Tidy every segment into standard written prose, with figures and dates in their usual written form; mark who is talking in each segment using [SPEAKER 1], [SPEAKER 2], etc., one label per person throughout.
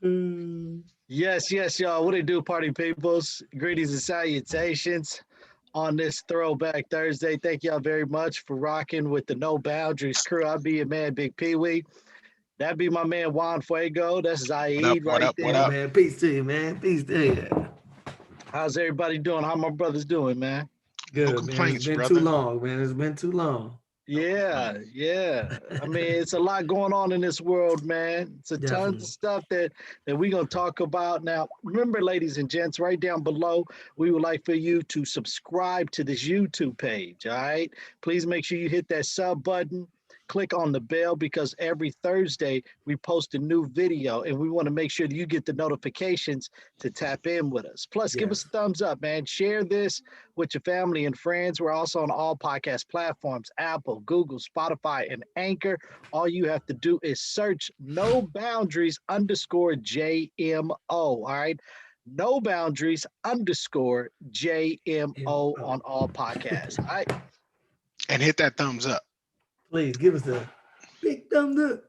[SPEAKER 1] Mm,
[SPEAKER 2] Yes, yes, y'all. What it do, party peoples? Greetings and salutations on this Throwback Thursday. Thank y'all very much for rocking with the No Boundaries crew. I'll be your man, Big Pee Wee. That be my man Juan Fuego. That's
[SPEAKER 3] What up?
[SPEAKER 2] Zaid
[SPEAKER 3] What
[SPEAKER 2] right
[SPEAKER 3] up? What
[SPEAKER 1] yeah,
[SPEAKER 2] there.
[SPEAKER 3] up?
[SPEAKER 1] man. Peace to you, man. Peace to you.
[SPEAKER 2] How's everybody doing? How my brothers doing, man?
[SPEAKER 3] No
[SPEAKER 1] Good, man. It's
[SPEAKER 3] complaints,
[SPEAKER 1] been too
[SPEAKER 3] brother.
[SPEAKER 1] long, man. It's been too long.
[SPEAKER 3] No
[SPEAKER 2] Yeah,
[SPEAKER 3] complaints.
[SPEAKER 2] yeah. I mean, it's a lot going on in this world, man. It's a tons of
[SPEAKER 1] Definitely.
[SPEAKER 2] stuff that we're gonna talk about now. Remember, ladies and gents, right down below, we would like for you to subscribe to this YouTube page. All right, please make sure you hit that sub button. Click on the bell because every Thursday we post a new video and we want to make sure that you get the notifications to tap in with us. Plus, give us a
[SPEAKER 1] Yes.
[SPEAKER 2] thumbs up, man. Share this with your family and friends. We're also on all podcast platforms: Apple, Google, Spotify, and Anchor. All you have to do is search No Boundaries underscore JMO. All right. No Boundaries underscore JMO
[SPEAKER 1] MO.
[SPEAKER 2] on all podcasts. All right.
[SPEAKER 3] And hit that thumbs up.
[SPEAKER 1] Please give us a big thumbs up.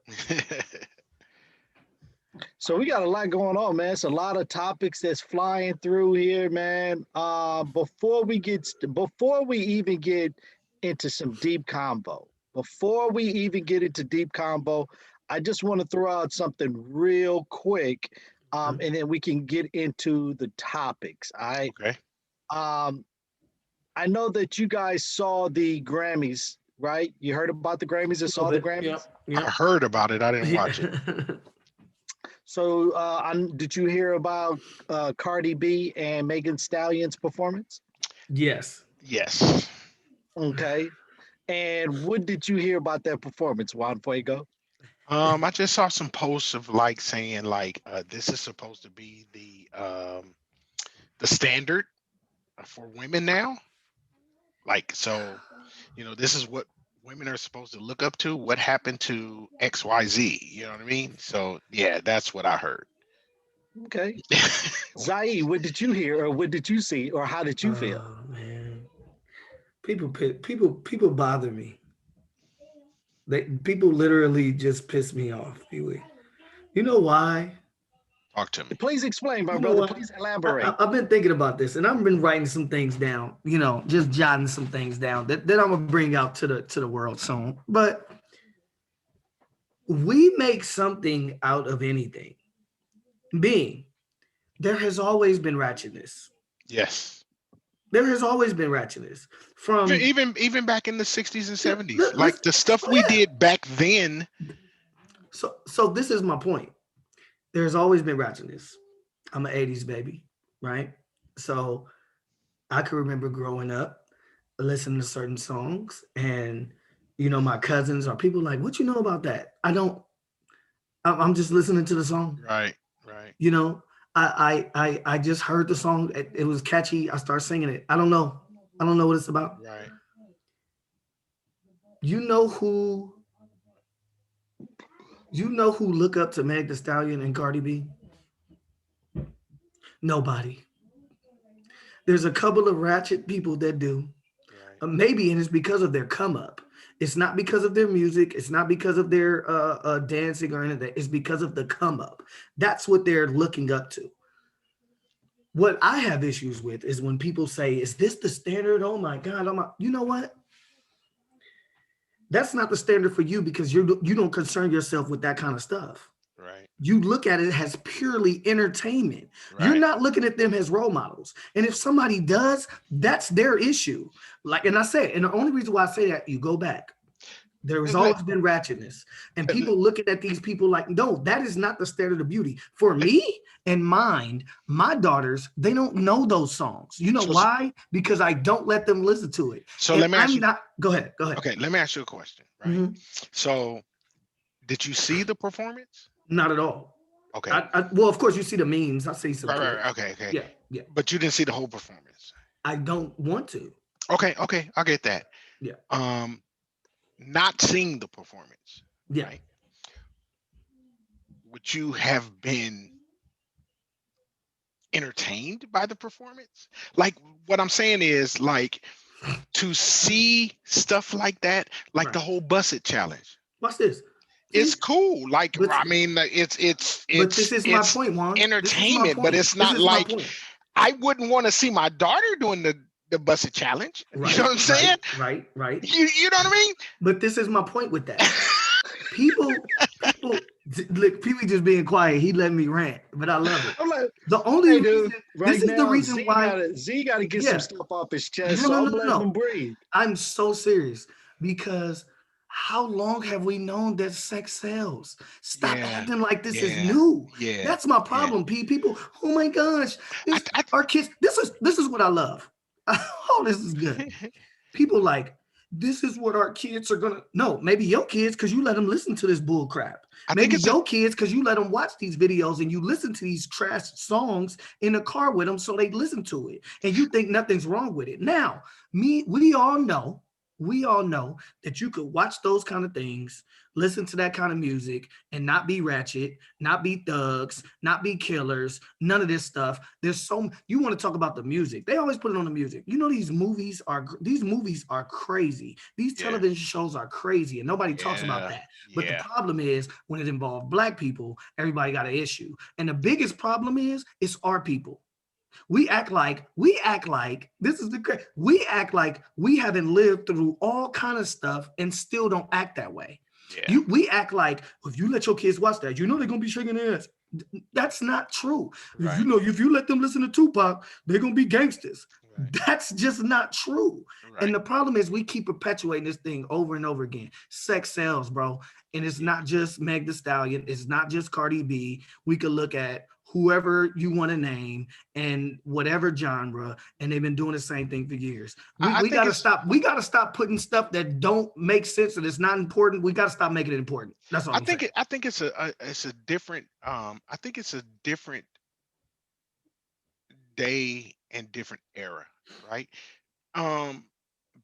[SPEAKER 2] So we got a lot going on, man. It's a lot of topics that's flying through here, man. Before we even get into some deep combo, before we even get into deep combo, I just want to throw out something real quick,
[SPEAKER 1] Huh?
[SPEAKER 2] and then we can get into the topics. All right.
[SPEAKER 3] Okay.
[SPEAKER 2] Um, I know that you guys saw the Grammys, right? You heard about the Grammys and
[SPEAKER 1] A little
[SPEAKER 2] saw the
[SPEAKER 1] bit.
[SPEAKER 2] Grammys.
[SPEAKER 1] Yep.
[SPEAKER 3] I
[SPEAKER 1] Yep.
[SPEAKER 3] heard about it. I didn't watch it.
[SPEAKER 1] Yeah.
[SPEAKER 2] So, did you hear about Cardi B and Megan Stallion's performance?
[SPEAKER 1] Yes.
[SPEAKER 3] Yes.
[SPEAKER 2] Okay. And what did you hear about that performance, Juan Fuego?
[SPEAKER 3] I just saw some posts of like saying like this is supposed to be the standard for women now. Like so, this is what women are supposed to look up to. What happened to XYZ? You know what I mean? So yeah, that's what I heard.
[SPEAKER 2] Okay. Zai, what did you hear, or what did you see, or how did you feel?
[SPEAKER 1] Oh man. People bother me. People literally just piss me off, Pee-wee. You know why?
[SPEAKER 3] Talk to me.
[SPEAKER 2] Please explain, my
[SPEAKER 1] You know
[SPEAKER 2] brother.
[SPEAKER 1] what?
[SPEAKER 2] Please elaborate.
[SPEAKER 1] I've been thinking about this, and I've been writing some things down. Just jotting some things down that I'm gonna bring out to the world soon. But we make something out of anything. Being there has always been ratchetness.
[SPEAKER 3] Yes.
[SPEAKER 1] There has always been ratchetness.
[SPEAKER 3] Even
[SPEAKER 1] From
[SPEAKER 3] even even back in the 60s and 70s, like
[SPEAKER 1] let's
[SPEAKER 3] the stuff
[SPEAKER 1] oh
[SPEAKER 3] we
[SPEAKER 1] yeah.
[SPEAKER 3] did back then.
[SPEAKER 1] So this is my point. There's always been ratchetness. I'm an 80s baby, right? So I can remember growing up, listening to certain songs, and my cousins or people like, "What you know about that?" I don't. I'm just listening to the song.
[SPEAKER 3] Right, right,
[SPEAKER 1] You know, I just heard the song. It was catchy. I start singing it. I don't know. I don't know what it's about.
[SPEAKER 3] right.
[SPEAKER 1] You know who? You know who look up to Meg Thee Stallion and Cardi B? Nobody. There's a couple of ratchet people that do.
[SPEAKER 3] Right.
[SPEAKER 1] Maybe, and it's because of their come up. It's not because of their music. It's not because of their dancing or anything. It's because of the come up. That's what they're looking up to. What I have issues with is when people say, "Is this the standard?" Oh my God! You know what? That's not the standard for you because you don't concern yourself with that kind of stuff.
[SPEAKER 3] Right,
[SPEAKER 1] You look at it as purely entertainment. You're
[SPEAKER 3] right.
[SPEAKER 1] not looking at them as role models. And if somebody does, that's their issue. Like, and I said, and the only reason why I say that, you go back. There has
[SPEAKER 3] And let,
[SPEAKER 1] always been ratchetness. And
[SPEAKER 3] and let-
[SPEAKER 1] people looking at these people like, no, that is not the standard of beauty. For me and mine, my daughters, they don't know those songs. You know
[SPEAKER 3] so
[SPEAKER 1] why? Because I don't let them listen to it.
[SPEAKER 3] so
[SPEAKER 1] And
[SPEAKER 3] let me ask
[SPEAKER 1] I'm
[SPEAKER 3] you.
[SPEAKER 1] not, go ahead, go ahead.
[SPEAKER 3] Okay, let me ask you a question. Right.
[SPEAKER 1] Mhm.
[SPEAKER 3] So, did you see the performance?
[SPEAKER 1] Not at all.
[SPEAKER 3] Okay.
[SPEAKER 1] Well, of course, you see the memes. I see some
[SPEAKER 3] Right, right,
[SPEAKER 1] clips.
[SPEAKER 3] right. Okay, okay.
[SPEAKER 1] Yeah, yeah.
[SPEAKER 3] But you didn't see the whole performance.
[SPEAKER 1] I don't want to.
[SPEAKER 3] Okay, okay. I get that.
[SPEAKER 1] Yeah,
[SPEAKER 3] Um, Not seeing the performance,
[SPEAKER 1] yeah.
[SPEAKER 3] right? Would you have been entertained by the performance? Like what I'm saying is like to see stuff like that, like the
[SPEAKER 1] Right.
[SPEAKER 3] whole Bus It challenge.
[SPEAKER 1] Watch this.
[SPEAKER 3] it's
[SPEAKER 1] See,
[SPEAKER 3] cool. Like
[SPEAKER 1] but
[SPEAKER 3] I mean,
[SPEAKER 1] this is my
[SPEAKER 3] it's
[SPEAKER 1] point, Juan. This is my
[SPEAKER 3] entertainment, but
[SPEAKER 1] point.
[SPEAKER 3] it's
[SPEAKER 1] This
[SPEAKER 3] not
[SPEAKER 1] is my
[SPEAKER 3] like
[SPEAKER 1] point.
[SPEAKER 3] I wouldn't want to see my daughter doing the busted challenge. You know
[SPEAKER 1] Right,
[SPEAKER 3] what I'm
[SPEAKER 1] right,
[SPEAKER 3] saying?
[SPEAKER 1] right, right.
[SPEAKER 3] You know what I
[SPEAKER 1] But this is my point with that.
[SPEAKER 3] mean?
[SPEAKER 1] People, look, people just being quiet. He let me rant, but I love it.
[SPEAKER 2] I'm like,
[SPEAKER 1] The only
[SPEAKER 2] hey, dude,
[SPEAKER 1] reason, this
[SPEAKER 2] right
[SPEAKER 1] is the
[SPEAKER 2] now
[SPEAKER 1] reason why,
[SPEAKER 2] Z gotta get some
[SPEAKER 1] yeah,
[SPEAKER 2] stuff off his chest,
[SPEAKER 1] no,
[SPEAKER 2] so
[SPEAKER 1] no, no,
[SPEAKER 2] I'm
[SPEAKER 1] no,
[SPEAKER 2] letting
[SPEAKER 1] no.
[SPEAKER 2] him breathe.
[SPEAKER 1] I'm so serious because how long have we known that sex sells? Stop
[SPEAKER 3] Yeah,
[SPEAKER 1] acting like this is
[SPEAKER 3] yeah,
[SPEAKER 1] new.
[SPEAKER 3] yeah,
[SPEAKER 1] That's my
[SPEAKER 3] yeah.
[SPEAKER 1] problem, P. People, oh my gosh, this
[SPEAKER 3] I
[SPEAKER 1] our kids. This is what I love. Oh, this is good. People like this is what our kids are gonna. No, maybe your kids because you let them listen to this bull crap.
[SPEAKER 3] I think
[SPEAKER 1] Maybe
[SPEAKER 3] it's a
[SPEAKER 1] your kids because you let them watch these videos and you listen to these trash songs in the car with them, so they listen to it, and you think nothing's wrong with it. Now, we all know that you could watch those kind of things, listen to that kind of music, and not be ratchet, not be thugs, not be killers, none of this stuff. There's so you want to talk about the music. They always put it on the music. You know these movies are crazy. These
[SPEAKER 3] yeah,
[SPEAKER 1] television shows are crazy, and nobody talks about
[SPEAKER 3] yeah,
[SPEAKER 1] that. But the
[SPEAKER 3] yeah.
[SPEAKER 1] problem is when it involves black people, everybody got an issue. And the biggest problem is it's our people. We act like this is we act like we haven't lived through all kind of stuff and still don't act that way.
[SPEAKER 3] Yeah,
[SPEAKER 1] We act like if you let your kids watch that, they're gonna be shaking their ass. That's not true.
[SPEAKER 3] right,
[SPEAKER 1] If you let them listen to Tupac, they're gonna be gangsters.
[SPEAKER 3] right,
[SPEAKER 1] That's just not true. And
[SPEAKER 3] right.
[SPEAKER 1] the problem is we keep perpetuating this thing over and over again. Sex sells, bro. And it's
[SPEAKER 3] Yeah.
[SPEAKER 1] not just Meg the Stallion, it's not just Cardi B. We could look at whoever you want to name and whatever genre, and they've been doing the same thing for years. We,
[SPEAKER 3] I
[SPEAKER 1] we
[SPEAKER 3] think
[SPEAKER 1] gotta
[SPEAKER 3] it's
[SPEAKER 1] stop. We gotta stop putting stuff that don't make sense and it's not important. We gotta stop making it important. That's all I'm saying.
[SPEAKER 3] I think it's a different I think it's a different day and different era, right? Um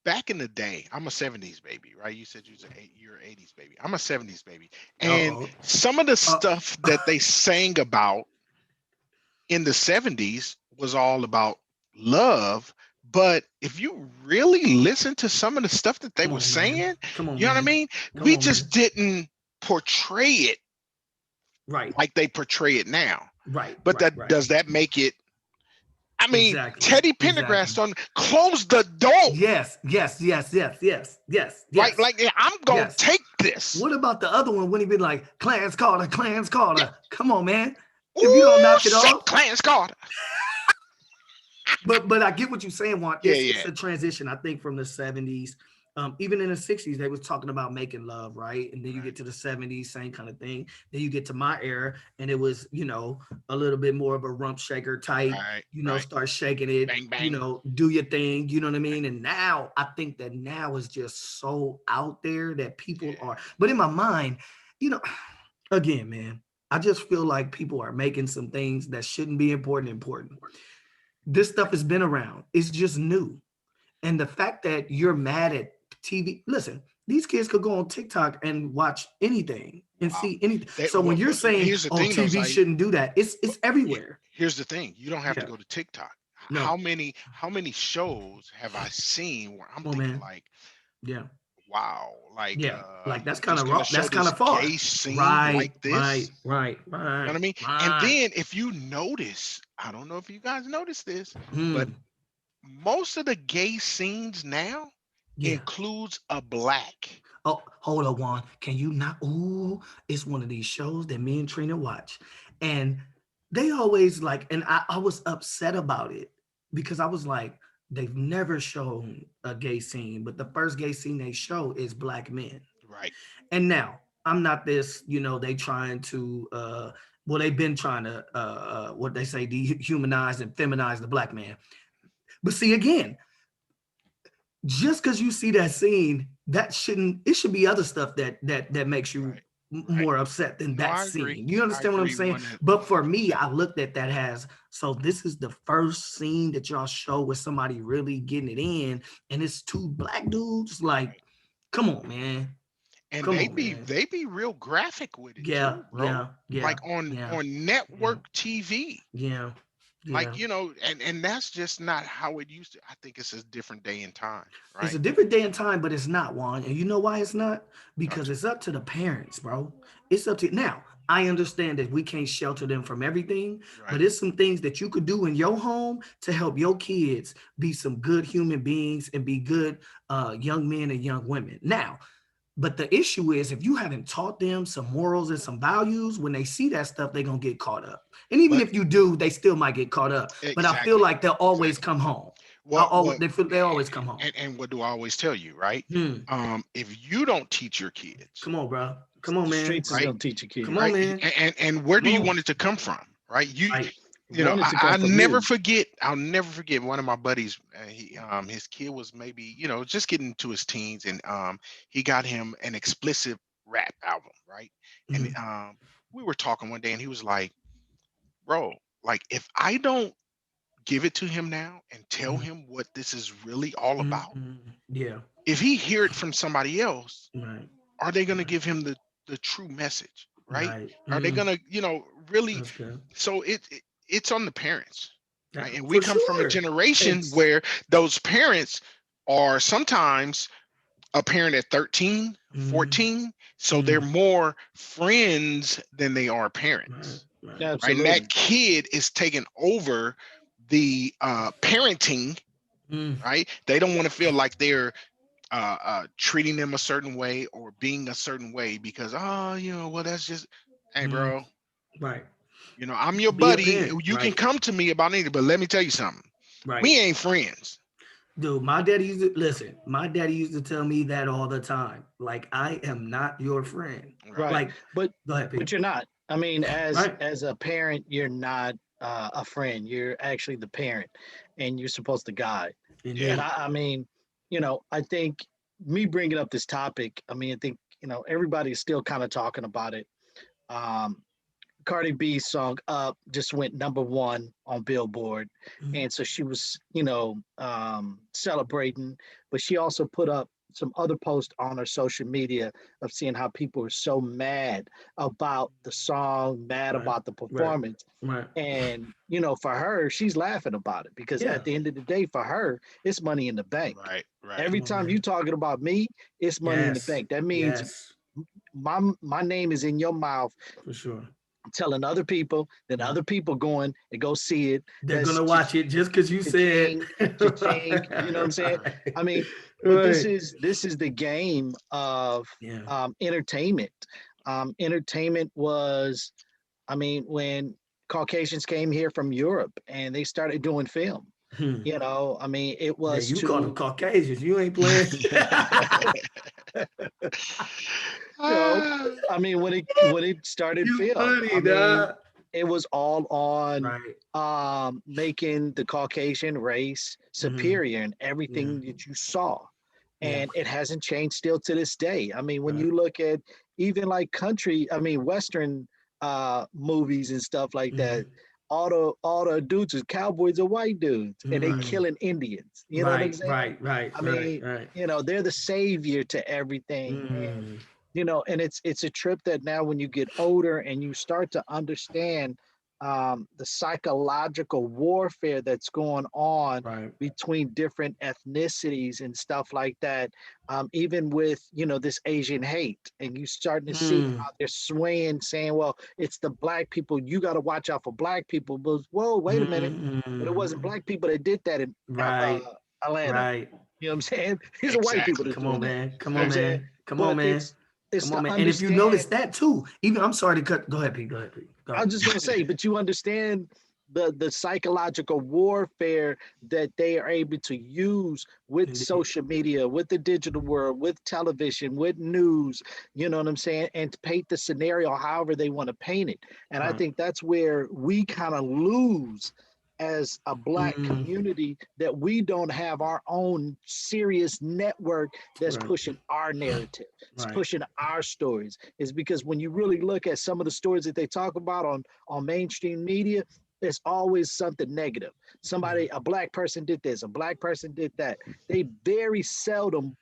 [SPEAKER 3] Back in the day, I'm a 70s baby, right? You said you're an 80s baby. I'm a 70s baby. And
[SPEAKER 1] Uh-oh.
[SPEAKER 3] some of the
[SPEAKER 1] Uh,
[SPEAKER 3] stuff that they sang about in the 70s was all about love. But if you really listen to some of the stuff that they
[SPEAKER 1] come
[SPEAKER 3] were
[SPEAKER 1] on, man.
[SPEAKER 3] saying,
[SPEAKER 1] Come on,
[SPEAKER 3] you know what I
[SPEAKER 1] man.
[SPEAKER 3] mean?
[SPEAKER 1] Come
[SPEAKER 3] We
[SPEAKER 1] on,
[SPEAKER 3] just
[SPEAKER 1] man.
[SPEAKER 3] didn't portray it
[SPEAKER 1] Right,
[SPEAKER 3] like they portray it now.
[SPEAKER 1] right,
[SPEAKER 3] But
[SPEAKER 1] right,
[SPEAKER 3] that
[SPEAKER 1] right.
[SPEAKER 3] does that make it? I mean,
[SPEAKER 1] Exactly.
[SPEAKER 3] Teddy
[SPEAKER 1] Exactly.
[SPEAKER 3] Pendergrass on close the door,
[SPEAKER 1] Yes, yes, yes, yes, yes, yes,
[SPEAKER 3] right?
[SPEAKER 1] yes,
[SPEAKER 3] Like, yeah, I'm gonna
[SPEAKER 1] yes.
[SPEAKER 3] take this.
[SPEAKER 1] What about the other one when he be like, Clarence Carter, Clarence Carter? Come on, man. If you don't
[SPEAKER 3] Ooh,
[SPEAKER 1] knock it
[SPEAKER 3] shit,
[SPEAKER 1] off,
[SPEAKER 3] Clarence Carter.
[SPEAKER 1] but I get what you're saying, Juan.
[SPEAKER 3] Yeah,
[SPEAKER 1] It's
[SPEAKER 3] yeah,
[SPEAKER 1] a transition, I think, from the 70s. Even in the 60s, they was talking about making love, right? And then you
[SPEAKER 3] right,
[SPEAKER 1] get to the 70s, same kind of thing. Then you get to my era, and it was, a little bit more of a rump shaker type,
[SPEAKER 3] right, right.
[SPEAKER 1] start shaking it,
[SPEAKER 3] Bang, bang.
[SPEAKER 1] do your thing, you know what I mean? And now I think that now is just so out there that people
[SPEAKER 3] Yeah,
[SPEAKER 1] are, but in my mind, you know, again, man, I just feel like people are making some things that shouldn't be important. This stuff has been around. It's just new. And the fact that you're mad at TV, listen, these kids could go on TikTok and watch anything and
[SPEAKER 3] wow.
[SPEAKER 1] see anything.
[SPEAKER 3] They,
[SPEAKER 1] So when
[SPEAKER 3] well,
[SPEAKER 1] you're saying,
[SPEAKER 3] here's the
[SPEAKER 1] "Oh,
[SPEAKER 3] thing, though,
[SPEAKER 1] TV
[SPEAKER 3] Zay.
[SPEAKER 1] shouldn't do that," it's everywhere.
[SPEAKER 3] Here's the thing. You don't have to
[SPEAKER 1] Yeah,
[SPEAKER 3] go to TikTok.
[SPEAKER 1] no,
[SPEAKER 3] How many shows have I seen where I'm
[SPEAKER 1] come on,
[SPEAKER 3] thinking
[SPEAKER 1] man.
[SPEAKER 3] like,
[SPEAKER 1] Yeah,
[SPEAKER 3] wow, like
[SPEAKER 1] yeah. Like that's
[SPEAKER 3] you're
[SPEAKER 1] kind
[SPEAKER 3] just
[SPEAKER 1] of
[SPEAKER 3] gonna
[SPEAKER 1] raw.
[SPEAKER 3] show
[SPEAKER 1] That's kind
[SPEAKER 3] this
[SPEAKER 1] of far.
[SPEAKER 3] gay scene
[SPEAKER 1] Right,
[SPEAKER 3] like
[SPEAKER 1] right,
[SPEAKER 3] this?
[SPEAKER 1] right,
[SPEAKER 3] You know
[SPEAKER 1] right,
[SPEAKER 3] what I mean? And
[SPEAKER 1] right.
[SPEAKER 3] then if you notice, I don't know if you guys notice this, but
[SPEAKER 1] Hmm.
[SPEAKER 3] most of the gay scenes now
[SPEAKER 1] Yeah.
[SPEAKER 3] includes a black.
[SPEAKER 1] Oh, hold on, Juan. Can you not? Ooh, it's one of these shows that me and Trina watch. And they always like, and I was upset about it because I was like, they've never shown a gay scene, but the first gay scene they show is black men.
[SPEAKER 3] Right.
[SPEAKER 1] And now I'm not this, they trying to well, they've been trying to what they say, dehumanize and feminize the black man. But see again, just because you see that scene, that shouldn't. It should be other stuff that makes you
[SPEAKER 3] Right. Right.
[SPEAKER 1] more upset than
[SPEAKER 3] No,
[SPEAKER 1] that
[SPEAKER 3] I agree.
[SPEAKER 1] scene. You
[SPEAKER 3] I
[SPEAKER 1] understand what I'm
[SPEAKER 3] agree
[SPEAKER 1] saying?
[SPEAKER 3] one
[SPEAKER 1] But for me,
[SPEAKER 3] 100%.
[SPEAKER 1] I looked at that as so. This is the first scene that y'all show with somebody really getting it in, and it's two black dudes. Like,
[SPEAKER 3] Right.
[SPEAKER 1] come on, man.
[SPEAKER 3] And
[SPEAKER 1] Come on, man.
[SPEAKER 3] they be real graphic with it
[SPEAKER 1] Yeah,
[SPEAKER 3] too, bro.
[SPEAKER 1] yeah, yeah,
[SPEAKER 3] Like
[SPEAKER 1] yeah,
[SPEAKER 3] on
[SPEAKER 1] yeah,
[SPEAKER 3] network TV.
[SPEAKER 1] yeah, Yeah.
[SPEAKER 3] And that's just not how it used to. I think it's a different day and time,
[SPEAKER 1] It's a
[SPEAKER 3] right?
[SPEAKER 1] different day and time, but it's not, Juan. And you know why it's not?
[SPEAKER 3] Talk
[SPEAKER 1] Because
[SPEAKER 3] to me.
[SPEAKER 1] it's up to the parents, bro. It's up to now. I understand that we can't shelter them from everything, but
[SPEAKER 3] Right.
[SPEAKER 1] it's some things that you could do in your home to help your kids be some good human beings and be good young men and young women. Now, but the issue is if you haven't taught them some morals and some values, when they see that stuff, they're gonna get caught up. And even
[SPEAKER 3] But
[SPEAKER 1] if you do, they still might get caught up. But I feel
[SPEAKER 3] exactly,
[SPEAKER 1] like they'll always
[SPEAKER 3] exactly.
[SPEAKER 1] come home.
[SPEAKER 3] What
[SPEAKER 1] They always come home.
[SPEAKER 3] and what do I always tell you, right?
[SPEAKER 1] Hmm.
[SPEAKER 3] If you don't teach your kids,
[SPEAKER 1] Come on, bro. Come on,
[SPEAKER 2] The
[SPEAKER 1] man.
[SPEAKER 2] streets is
[SPEAKER 3] right,
[SPEAKER 2] gonna teach your
[SPEAKER 1] Come
[SPEAKER 2] kids.
[SPEAKER 1] on,
[SPEAKER 3] right,
[SPEAKER 1] man.
[SPEAKER 3] and where
[SPEAKER 1] Come
[SPEAKER 3] do you
[SPEAKER 1] on.
[SPEAKER 3] want it to come from, right?
[SPEAKER 1] Right.
[SPEAKER 2] Want it to come
[SPEAKER 3] I
[SPEAKER 2] from
[SPEAKER 3] never
[SPEAKER 2] you.
[SPEAKER 3] forget. I'll never forget one of my buddies. His kid was maybe just getting into his teens, and he got him an explicit rap album, right? And
[SPEAKER 1] Mhm.
[SPEAKER 3] we were talking one day, and he was like, "Bro, like if I don't give it to him now and tell
[SPEAKER 1] Mhm.
[SPEAKER 3] him what this is really all about,
[SPEAKER 1] Mhm. Yeah.
[SPEAKER 3] if he hear it from somebody else,
[SPEAKER 1] Right.
[SPEAKER 3] are they going to
[SPEAKER 1] Right.
[SPEAKER 3] give him the true message, right?
[SPEAKER 1] Right.
[SPEAKER 3] Are they
[SPEAKER 1] Mm.
[SPEAKER 3] going to really?
[SPEAKER 1] That's good.
[SPEAKER 3] So it's on the parents,
[SPEAKER 1] Yeah,
[SPEAKER 3] right? And we
[SPEAKER 1] for
[SPEAKER 3] come from a
[SPEAKER 1] sure.
[SPEAKER 3] generation
[SPEAKER 2] It's
[SPEAKER 3] where those parents are sometimes a parent at 13,
[SPEAKER 1] Mm.
[SPEAKER 3] 14, so they're
[SPEAKER 1] Mm.
[SPEAKER 3] more friends than they are
[SPEAKER 1] Right.
[SPEAKER 3] parents,
[SPEAKER 1] Right.
[SPEAKER 3] right? And that
[SPEAKER 2] absolutely.
[SPEAKER 3] kid is taking over the parenting,
[SPEAKER 1] Mm.
[SPEAKER 3] right? They don't want to feel like they're treating them a certain way or being a certain way because, well, that's just, hey,
[SPEAKER 1] Mm.
[SPEAKER 3] bro,
[SPEAKER 1] Right.
[SPEAKER 3] I'm your
[SPEAKER 1] Be a
[SPEAKER 3] buddy.
[SPEAKER 1] parent.
[SPEAKER 3] You can
[SPEAKER 1] Right.
[SPEAKER 3] come to me about anything, but let me tell you something.
[SPEAKER 1] Right.
[SPEAKER 3] We ain't friends.
[SPEAKER 1] Dude, my daddy used to listen. My daddy used to tell me that all the time. Like, I am not your friend.
[SPEAKER 3] Right.
[SPEAKER 2] Right.
[SPEAKER 1] Like,
[SPEAKER 2] But
[SPEAKER 1] go ahead, P.
[SPEAKER 2] you're not. I mean,
[SPEAKER 1] Right.
[SPEAKER 2] as a parent, you're not a friend. You're actually the parent, and you're supposed to guide.
[SPEAKER 3] Yeah.
[SPEAKER 2] And
[SPEAKER 1] Indeed.
[SPEAKER 2] I mean, I think me bringing up this topic. I mean, I think everybody's still kind of talking about it. Um, Cardi B's song "Up" just went #1 on Billboard,
[SPEAKER 1] Mhm.
[SPEAKER 2] and so she was, celebrating. But she also put up some other posts on her social media of seeing how people are so mad about the song, mad
[SPEAKER 1] Right.
[SPEAKER 2] about the
[SPEAKER 1] Right.
[SPEAKER 2] performance.
[SPEAKER 1] Right.
[SPEAKER 2] And for her, she's laughing about it because
[SPEAKER 1] Yeah.
[SPEAKER 2] at the end of the day, for her, it's money in the bank.
[SPEAKER 3] Right. Right.
[SPEAKER 2] Every
[SPEAKER 1] Come on,
[SPEAKER 2] time you
[SPEAKER 1] man.
[SPEAKER 2] talking about me, it's money in the
[SPEAKER 1] Yes.
[SPEAKER 2] bank. That means
[SPEAKER 1] Yes.
[SPEAKER 2] my name is in your mouth
[SPEAKER 1] For sure.
[SPEAKER 2] telling other people, then
[SPEAKER 1] Right.
[SPEAKER 2] other people going and go see it.
[SPEAKER 1] They're
[SPEAKER 2] That's
[SPEAKER 1] gonna watch it just because you said.
[SPEAKER 2] cha-ching, cha-ching. You know what I'm saying?
[SPEAKER 1] Right.
[SPEAKER 2] I mean, but this
[SPEAKER 1] Right.
[SPEAKER 2] is the game of
[SPEAKER 1] Yeah.
[SPEAKER 2] entertainment. Entertainment was, I mean, when Caucasians came here from Europe and they started doing film.
[SPEAKER 1] Hmm.
[SPEAKER 2] I mean, it
[SPEAKER 1] Yeah,
[SPEAKER 2] was
[SPEAKER 1] you call them
[SPEAKER 2] to,
[SPEAKER 1] Caucasians. You ain't playing.
[SPEAKER 2] you know,
[SPEAKER 3] Ah,
[SPEAKER 2] I mean, when it started
[SPEAKER 1] You
[SPEAKER 2] film, I
[SPEAKER 1] funny,
[SPEAKER 2] mean,
[SPEAKER 1] dog.
[SPEAKER 2] it was all on
[SPEAKER 1] Right.
[SPEAKER 2] making the Caucasian race
[SPEAKER 1] Hmm.
[SPEAKER 2] superior in
[SPEAKER 1] Yeah.
[SPEAKER 2] everything that you saw.
[SPEAKER 1] Yeah.
[SPEAKER 2] And it hasn't changed still to this day. I mean, when
[SPEAKER 1] Right.
[SPEAKER 2] you look at even like Western movies and stuff like that,
[SPEAKER 1] Hmm.
[SPEAKER 2] all the dudes is cowboys or white dudes, and they
[SPEAKER 1] Right.
[SPEAKER 2] killing Indians. You know what I'm
[SPEAKER 1] Right.
[SPEAKER 2] saying?
[SPEAKER 1] Right. Right.
[SPEAKER 2] I
[SPEAKER 1] Right.
[SPEAKER 2] mean,
[SPEAKER 1] Right.
[SPEAKER 2] they're the savior to everything. And
[SPEAKER 1] Mm.
[SPEAKER 2] and it's a trip that now when you get older and you start to understand the psychological warfare that's going on
[SPEAKER 1] Right.
[SPEAKER 2] between different ethnicities and stuff like that, even with this Asian hate, and you starting to see
[SPEAKER 1] Mm.
[SPEAKER 2] how they're swaying, saying, "Well, it's the black people. You got to watch out for black people." But whoa, wait a minute, but it wasn't
[SPEAKER 1] Mm.
[SPEAKER 2] black people that did that in
[SPEAKER 1] Right.
[SPEAKER 2] Atlanta.
[SPEAKER 1] Right.
[SPEAKER 2] You know what I'm saying? These are white people
[SPEAKER 3] exactly.
[SPEAKER 2] that's
[SPEAKER 1] Come on,
[SPEAKER 2] doing that.
[SPEAKER 1] man. Come
[SPEAKER 2] You know what
[SPEAKER 1] on,
[SPEAKER 2] I'm saying?
[SPEAKER 1] man. Come on,
[SPEAKER 2] But
[SPEAKER 1] man.
[SPEAKER 2] it's
[SPEAKER 1] Come on,
[SPEAKER 2] to
[SPEAKER 1] man. And if you notice
[SPEAKER 2] understand.
[SPEAKER 1] that too, even I'm sorry to cut. Go ahead, Pete. Go ahead, Pete. Go
[SPEAKER 2] I
[SPEAKER 1] ahead.
[SPEAKER 2] was just gonna say, but you understand the psychological warfare that they are able to use with
[SPEAKER 1] Indeed.
[SPEAKER 2] social media, with the digital world, with television, with news, you know what I'm saying, and to paint the scenario however they want to paint it. And I
[SPEAKER 1] Right.
[SPEAKER 2] think that's where we kind of lose as a black
[SPEAKER 1] Mm.
[SPEAKER 2] community, that we don't have our own serious network that's
[SPEAKER 1] Right.
[SPEAKER 2] pushing our narrative, it's
[SPEAKER 1] Right.
[SPEAKER 2] pushing our stories. Is because when you really look at some of the stories that they talk about on mainstream media, there's always something negative.
[SPEAKER 1] Yeah.
[SPEAKER 2] A black person did this, a black person did that. They very seldom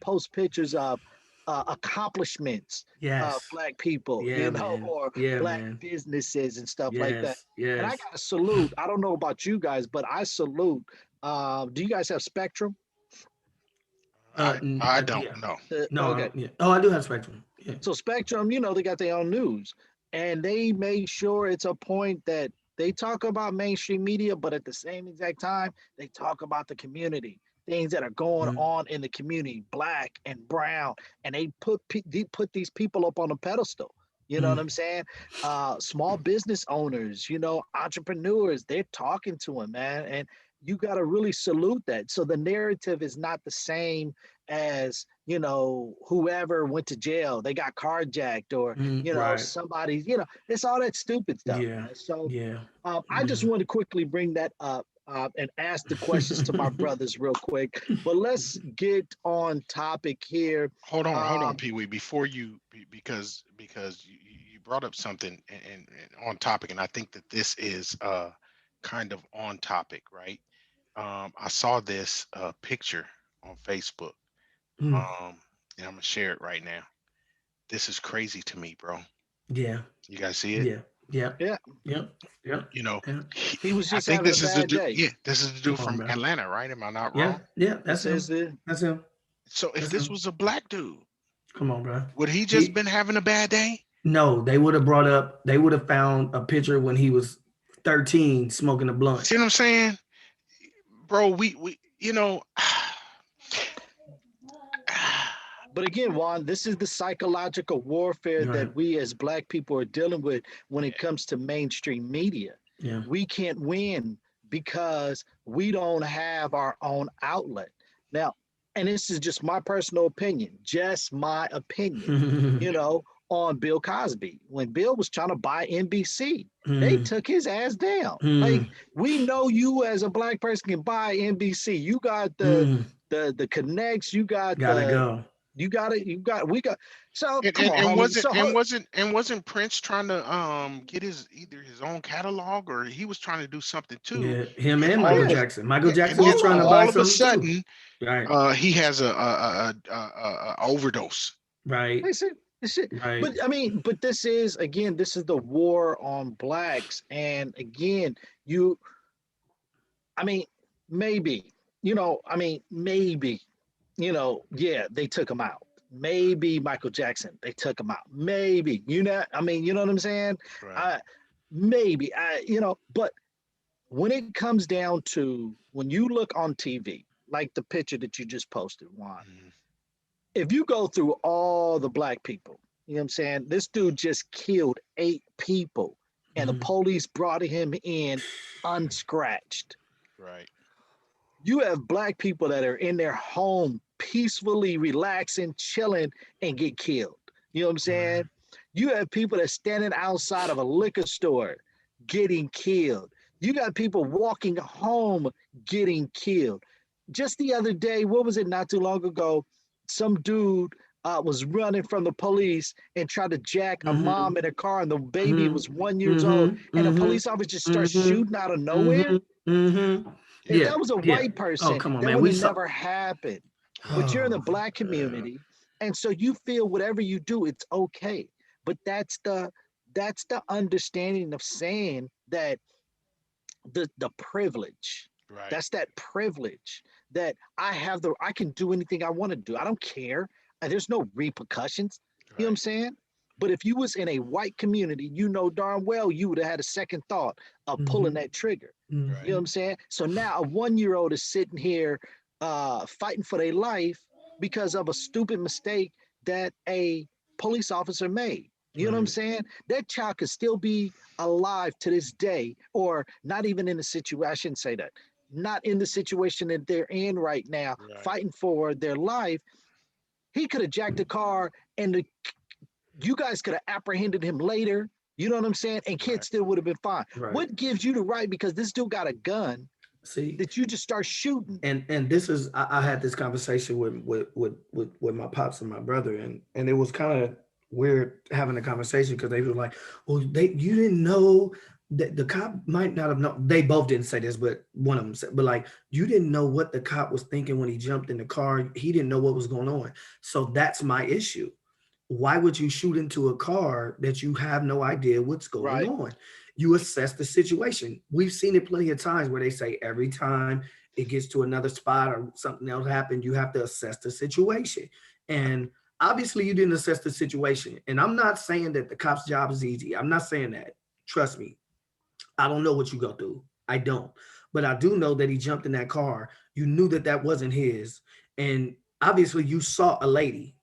[SPEAKER 2] post pictures of accomplishments of
[SPEAKER 1] Yes.
[SPEAKER 2] black people,
[SPEAKER 1] Yeah, man.
[SPEAKER 2] or
[SPEAKER 1] Yeah,
[SPEAKER 2] black
[SPEAKER 1] man.
[SPEAKER 2] businesses and stuff like that.
[SPEAKER 1] Yes.
[SPEAKER 2] And I
[SPEAKER 1] Yes.
[SPEAKER 2] got to salute. I don't know about you guys, but I salute. Do you guys have Spectrum?
[SPEAKER 3] I don't
[SPEAKER 1] Yeah.
[SPEAKER 3] know.
[SPEAKER 1] No,
[SPEAKER 2] Okay,
[SPEAKER 1] yeah. Oh, I do have Spectrum. Yeah.
[SPEAKER 2] so Spectrum, they got their own news, and they make sure it's a point that they talk about mainstream media, but at the same exact time, they talk about the community, things that are going
[SPEAKER 1] Mhm.
[SPEAKER 2] on in the community, black and brown, and they put these people up on a pedestal. You know what
[SPEAKER 1] Mm.
[SPEAKER 2] I'm saying? Small business owners, entrepreneurs, they're talking to them, man, and you got to really salute that. So the narrative is not the same as whoever went to jail, they got carjacked, or
[SPEAKER 1] Right.
[SPEAKER 2] somebody, it's all that stupid stuff,
[SPEAKER 1] Yeah.
[SPEAKER 2] man. So
[SPEAKER 1] Yeah.
[SPEAKER 2] I just
[SPEAKER 1] Yeah.
[SPEAKER 2] want to quickly bring that up, and ask the questions to my brothers real quick, but let's get on topic here.
[SPEAKER 3] Hold on,
[SPEAKER 2] um,
[SPEAKER 3] Pee Wee, before because you brought up something and on topic, and I think that this is kind of on topic, right? I saw this picture on Facebook,
[SPEAKER 1] Mm.
[SPEAKER 3] and I'm gonna share it right now. This is crazy to me, bro.
[SPEAKER 1] Yeah.
[SPEAKER 3] You guys see it?
[SPEAKER 1] Yeah. Yeah.
[SPEAKER 2] yeah,
[SPEAKER 1] Yeah. Yeah.
[SPEAKER 3] You know,
[SPEAKER 1] Yeah.
[SPEAKER 2] he was
[SPEAKER 3] I
[SPEAKER 2] just
[SPEAKER 3] think
[SPEAKER 2] having a
[SPEAKER 3] this is the
[SPEAKER 2] bad
[SPEAKER 3] dude.
[SPEAKER 2] day.
[SPEAKER 3] Yeah, this is the dude
[SPEAKER 1] Come on,
[SPEAKER 3] from
[SPEAKER 1] bro.
[SPEAKER 3] Atlanta, right? Am I not
[SPEAKER 1] Yeah.
[SPEAKER 3] wrong?
[SPEAKER 1] Yeah.
[SPEAKER 2] This
[SPEAKER 1] That's
[SPEAKER 2] is
[SPEAKER 1] him.
[SPEAKER 2] the
[SPEAKER 1] That's him.
[SPEAKER 3] So if
[SPEAKER 1] That's
[SPEAKER 3] this
[SPEAKER 1] him.
[SPEAKER 3] was a black dude,
[SPEAKER 1] Come on, bro.
[SPEAKER 3] would he just
[SPEAKER 1] He
[SPEAKER 3] been having a bad day?
[SPEAKER 1] No, they would have brought up. They would have found a picture when he was 13 smoking a blunt.
[SPEAKER 3] See what I'm saying, bro? We
[SPEAKER 2] But again, Juan, this is the psychological warfare
[SPEAKER 1] Right.
[SPEAKER 2] that we as black people are dealing with when it
[SPEAKER 3] yeah,
[SPEAKER 2] comes to mainstream media.
[SPEAKER 1] Yeah.
[SPEAKER 2] We can't win because we don't have our own outlet. Now, and this is just my personal opinion, just my opinion, you know, on Bill Cosby. When Bill was trying to buy NBC, they
[SPEAKER 1] Mm,
[SPEAKER 2] took his ass down. Like,
[SPEAKER 1] mm,
[SPEAKER 2] we know you as a black person can buy NBC. You got
[SPEAKER 1] mm.
[SPEAKER 2] the connects, you got
[SPEAKER 1] Gotta go.
[SPEAKER 2] we got. So
[SPEAKER 3] and,
[SPEAKER 2] come
[SPEAKER 3] and
[SPEAKER 2] on,
[SPEAKER 3] and
[SPEAKER 2] homie.
[SPEAKER 3] wasn't
[SPEAKER 2] So
[SPEAKER 3] and wasn't and wasn't Prince trying to get his either his own catalog, or he was trying to do something too,
[SPEAKER 1] Yeah, him
[SPEAKER 3] and
[SPEAKER 1] and
[SPEAKER 3] all
[SPEAKER 1] Michael
[SPEAKER 3] of
[SPEAKER 2] yeah,
[SPEAKER 1] Jackson. Michael
[SPEAKER 3] yeah, and
[SPEAKER 1] Jackson
[SPEAKER 3] then
[SPEAKER 1] was
[SPEAKER 2] all
[SPEAKER 1] trying
[SPEAKER 2] of
[SPEAKER 1] to
[SPEAKER 2] them.
[SPEAKER 1] buy
[SPEAKER 3] all of a
[SPEAKER 1] something too.
[SPEAKER 3] sudden
[SPEAKER 1] Right.
[SPEAKER 3] he has a overdose.
[SPEAKER 1] Right.
[SPEAKER 2] Listen, this shit.
[SPEAKER 1] Right.
[SPEAKER 2] But I mean, but this is again, this is the war on blacks, and again, you. I mean, maybe maybe yeah, they took him out. Maybe Michael Jackson, they took him out. Maybe you know what I'm saying.
[SPEAKER 3] Right.
[SPEAKER 2] I maybe but when it comes down to when you look on TV, like the picture that you just posted, Juan,
[SPEAKER 3] Mhm.
[SPEAKER 2] if you go through all the black people, you know what I'm saying? This dude just killed 8 people, and the
[SPEAKER 1] Mhm.
[SPEAKER 2] police brought him in unscratched.
[SPEAKER 3] Right.
[SPEAKER 2] You have black people that are in their home peacefully relaxing, chilling, and get killed. You know what I'm
[SPEAKER 1] Right.
[SPEAKER 2] saying? You have people that standing outside of a liquor store getting killed. You got people walking home getting killed. Just the other day, what was it, not too long ago? Some dude was running from the police and tried to jack a
[SPEAKER 1] Mhm.
[SPEAKER 2] mom in a car, and the baby
[SPEAKER 1] Mhm.
[SPEAKER 2] was 1 years old,
[SPEAKER 1] Mhm.
[SPEAKER 2] and the
[SPEAKER 1] Mhm.
[SPEAKER 2] police officer just starts
[SPEAKER 1] Mhm.
[SPEAKER 2] shooting out of nowhere.
[SPEAKER 1] Mhm. Mhm.
[SPEAKER 2] If
[SPEAKER 1] Yeah.
[SPEAKER 2] that was a
[SPEAKER 1] Yeah.
[SPEAKER 2] white
[SPEAKER 1] Oh,
[SPEAKER 2] person,
[SPEAKER 1] come on,
[SPEAKER 2] that
[SPEAKER 1] man.
[SPEAKER 2] would
[SPEAKER 1] We
[SPEAKER 2] have
[SPEAKER 1] saw.
[SPEAKER 2] never happened. But you're in the
[SPEAKER 1] Oh,
[SPEAKER 2] black
[SPEAKER 1] uh,
[SPEAKER 2] community, and so you feel whatever you do, it's okay. But that's the understanding of saying that the privilege.
[SPEAKER 3] Right.
[SPEAKER 2] That's that privilege that I can do anything I want to do. I don't care. There's no repercussions. You know what I'm
[SPEAKER 3] Right.
[SPEAKER 2] saying? But if you was in a white community, you know darn well you would have had a second thought of pulling
[SPEAKER 1] mhm.
[SPEAKER 2] that trigger. You
[SPEAKER 3] Right.
[SPEAKER 2] know what
[SPEAKER 1] Mhm.
[SPEAKER 2] I'm saying? So now a 1 year old is sitting here fighting for their life because of a stupid mistake that a police officer made. You know what I'm
[SPEAKER 1] Right.
[SPEAKER 2] saying? That child could still be alive to this day, or not even in the situation. I shouldn't say that. Not in the situation that they're in right now,
[SPEAKER 3] Right.
[SPEAKER 2] fighting for their life. He could have jacked the car, and you guys could have apprehended him later. You know what I'm saying? And kids
[SPEAKER 3] Right.
[SPEAKER 2] still would have been fine.
[SPEAKER 1] Right.
[SPEAKER 2] What gives you the right, because this dude got a gun,
[SPEAKER 1] See,
[SPEAKER 2] that you just start shooting?
[SPEAKER 1] and this is I had this conversation with my pops and my brother, and it was kind of weird having a conversation because they were like, "Well, you didn't know the cop might not have known. They both didn't say this, but one of them said, but like, you didn't know what the cop was thinking when he jumped in the car. He didn't know what was going on. So that's my issue. Why would you shoot into a car that you have no idea what's going
[SPEAKER 2] Right.
[SPEAKER 1] on? You assess the situation. We've seen it plenty of times where they say every time it gets to another spot or something else happened, you have to assess the situation. And obviously, you didn't assess the situation. And I'm not saying that the cop's job is easy. I'm not saying that. Trust me. I don't know what you go through. I don't. But I do know that he jumped in that car. You knew that that wasn't his. And obviously, you saw a lady,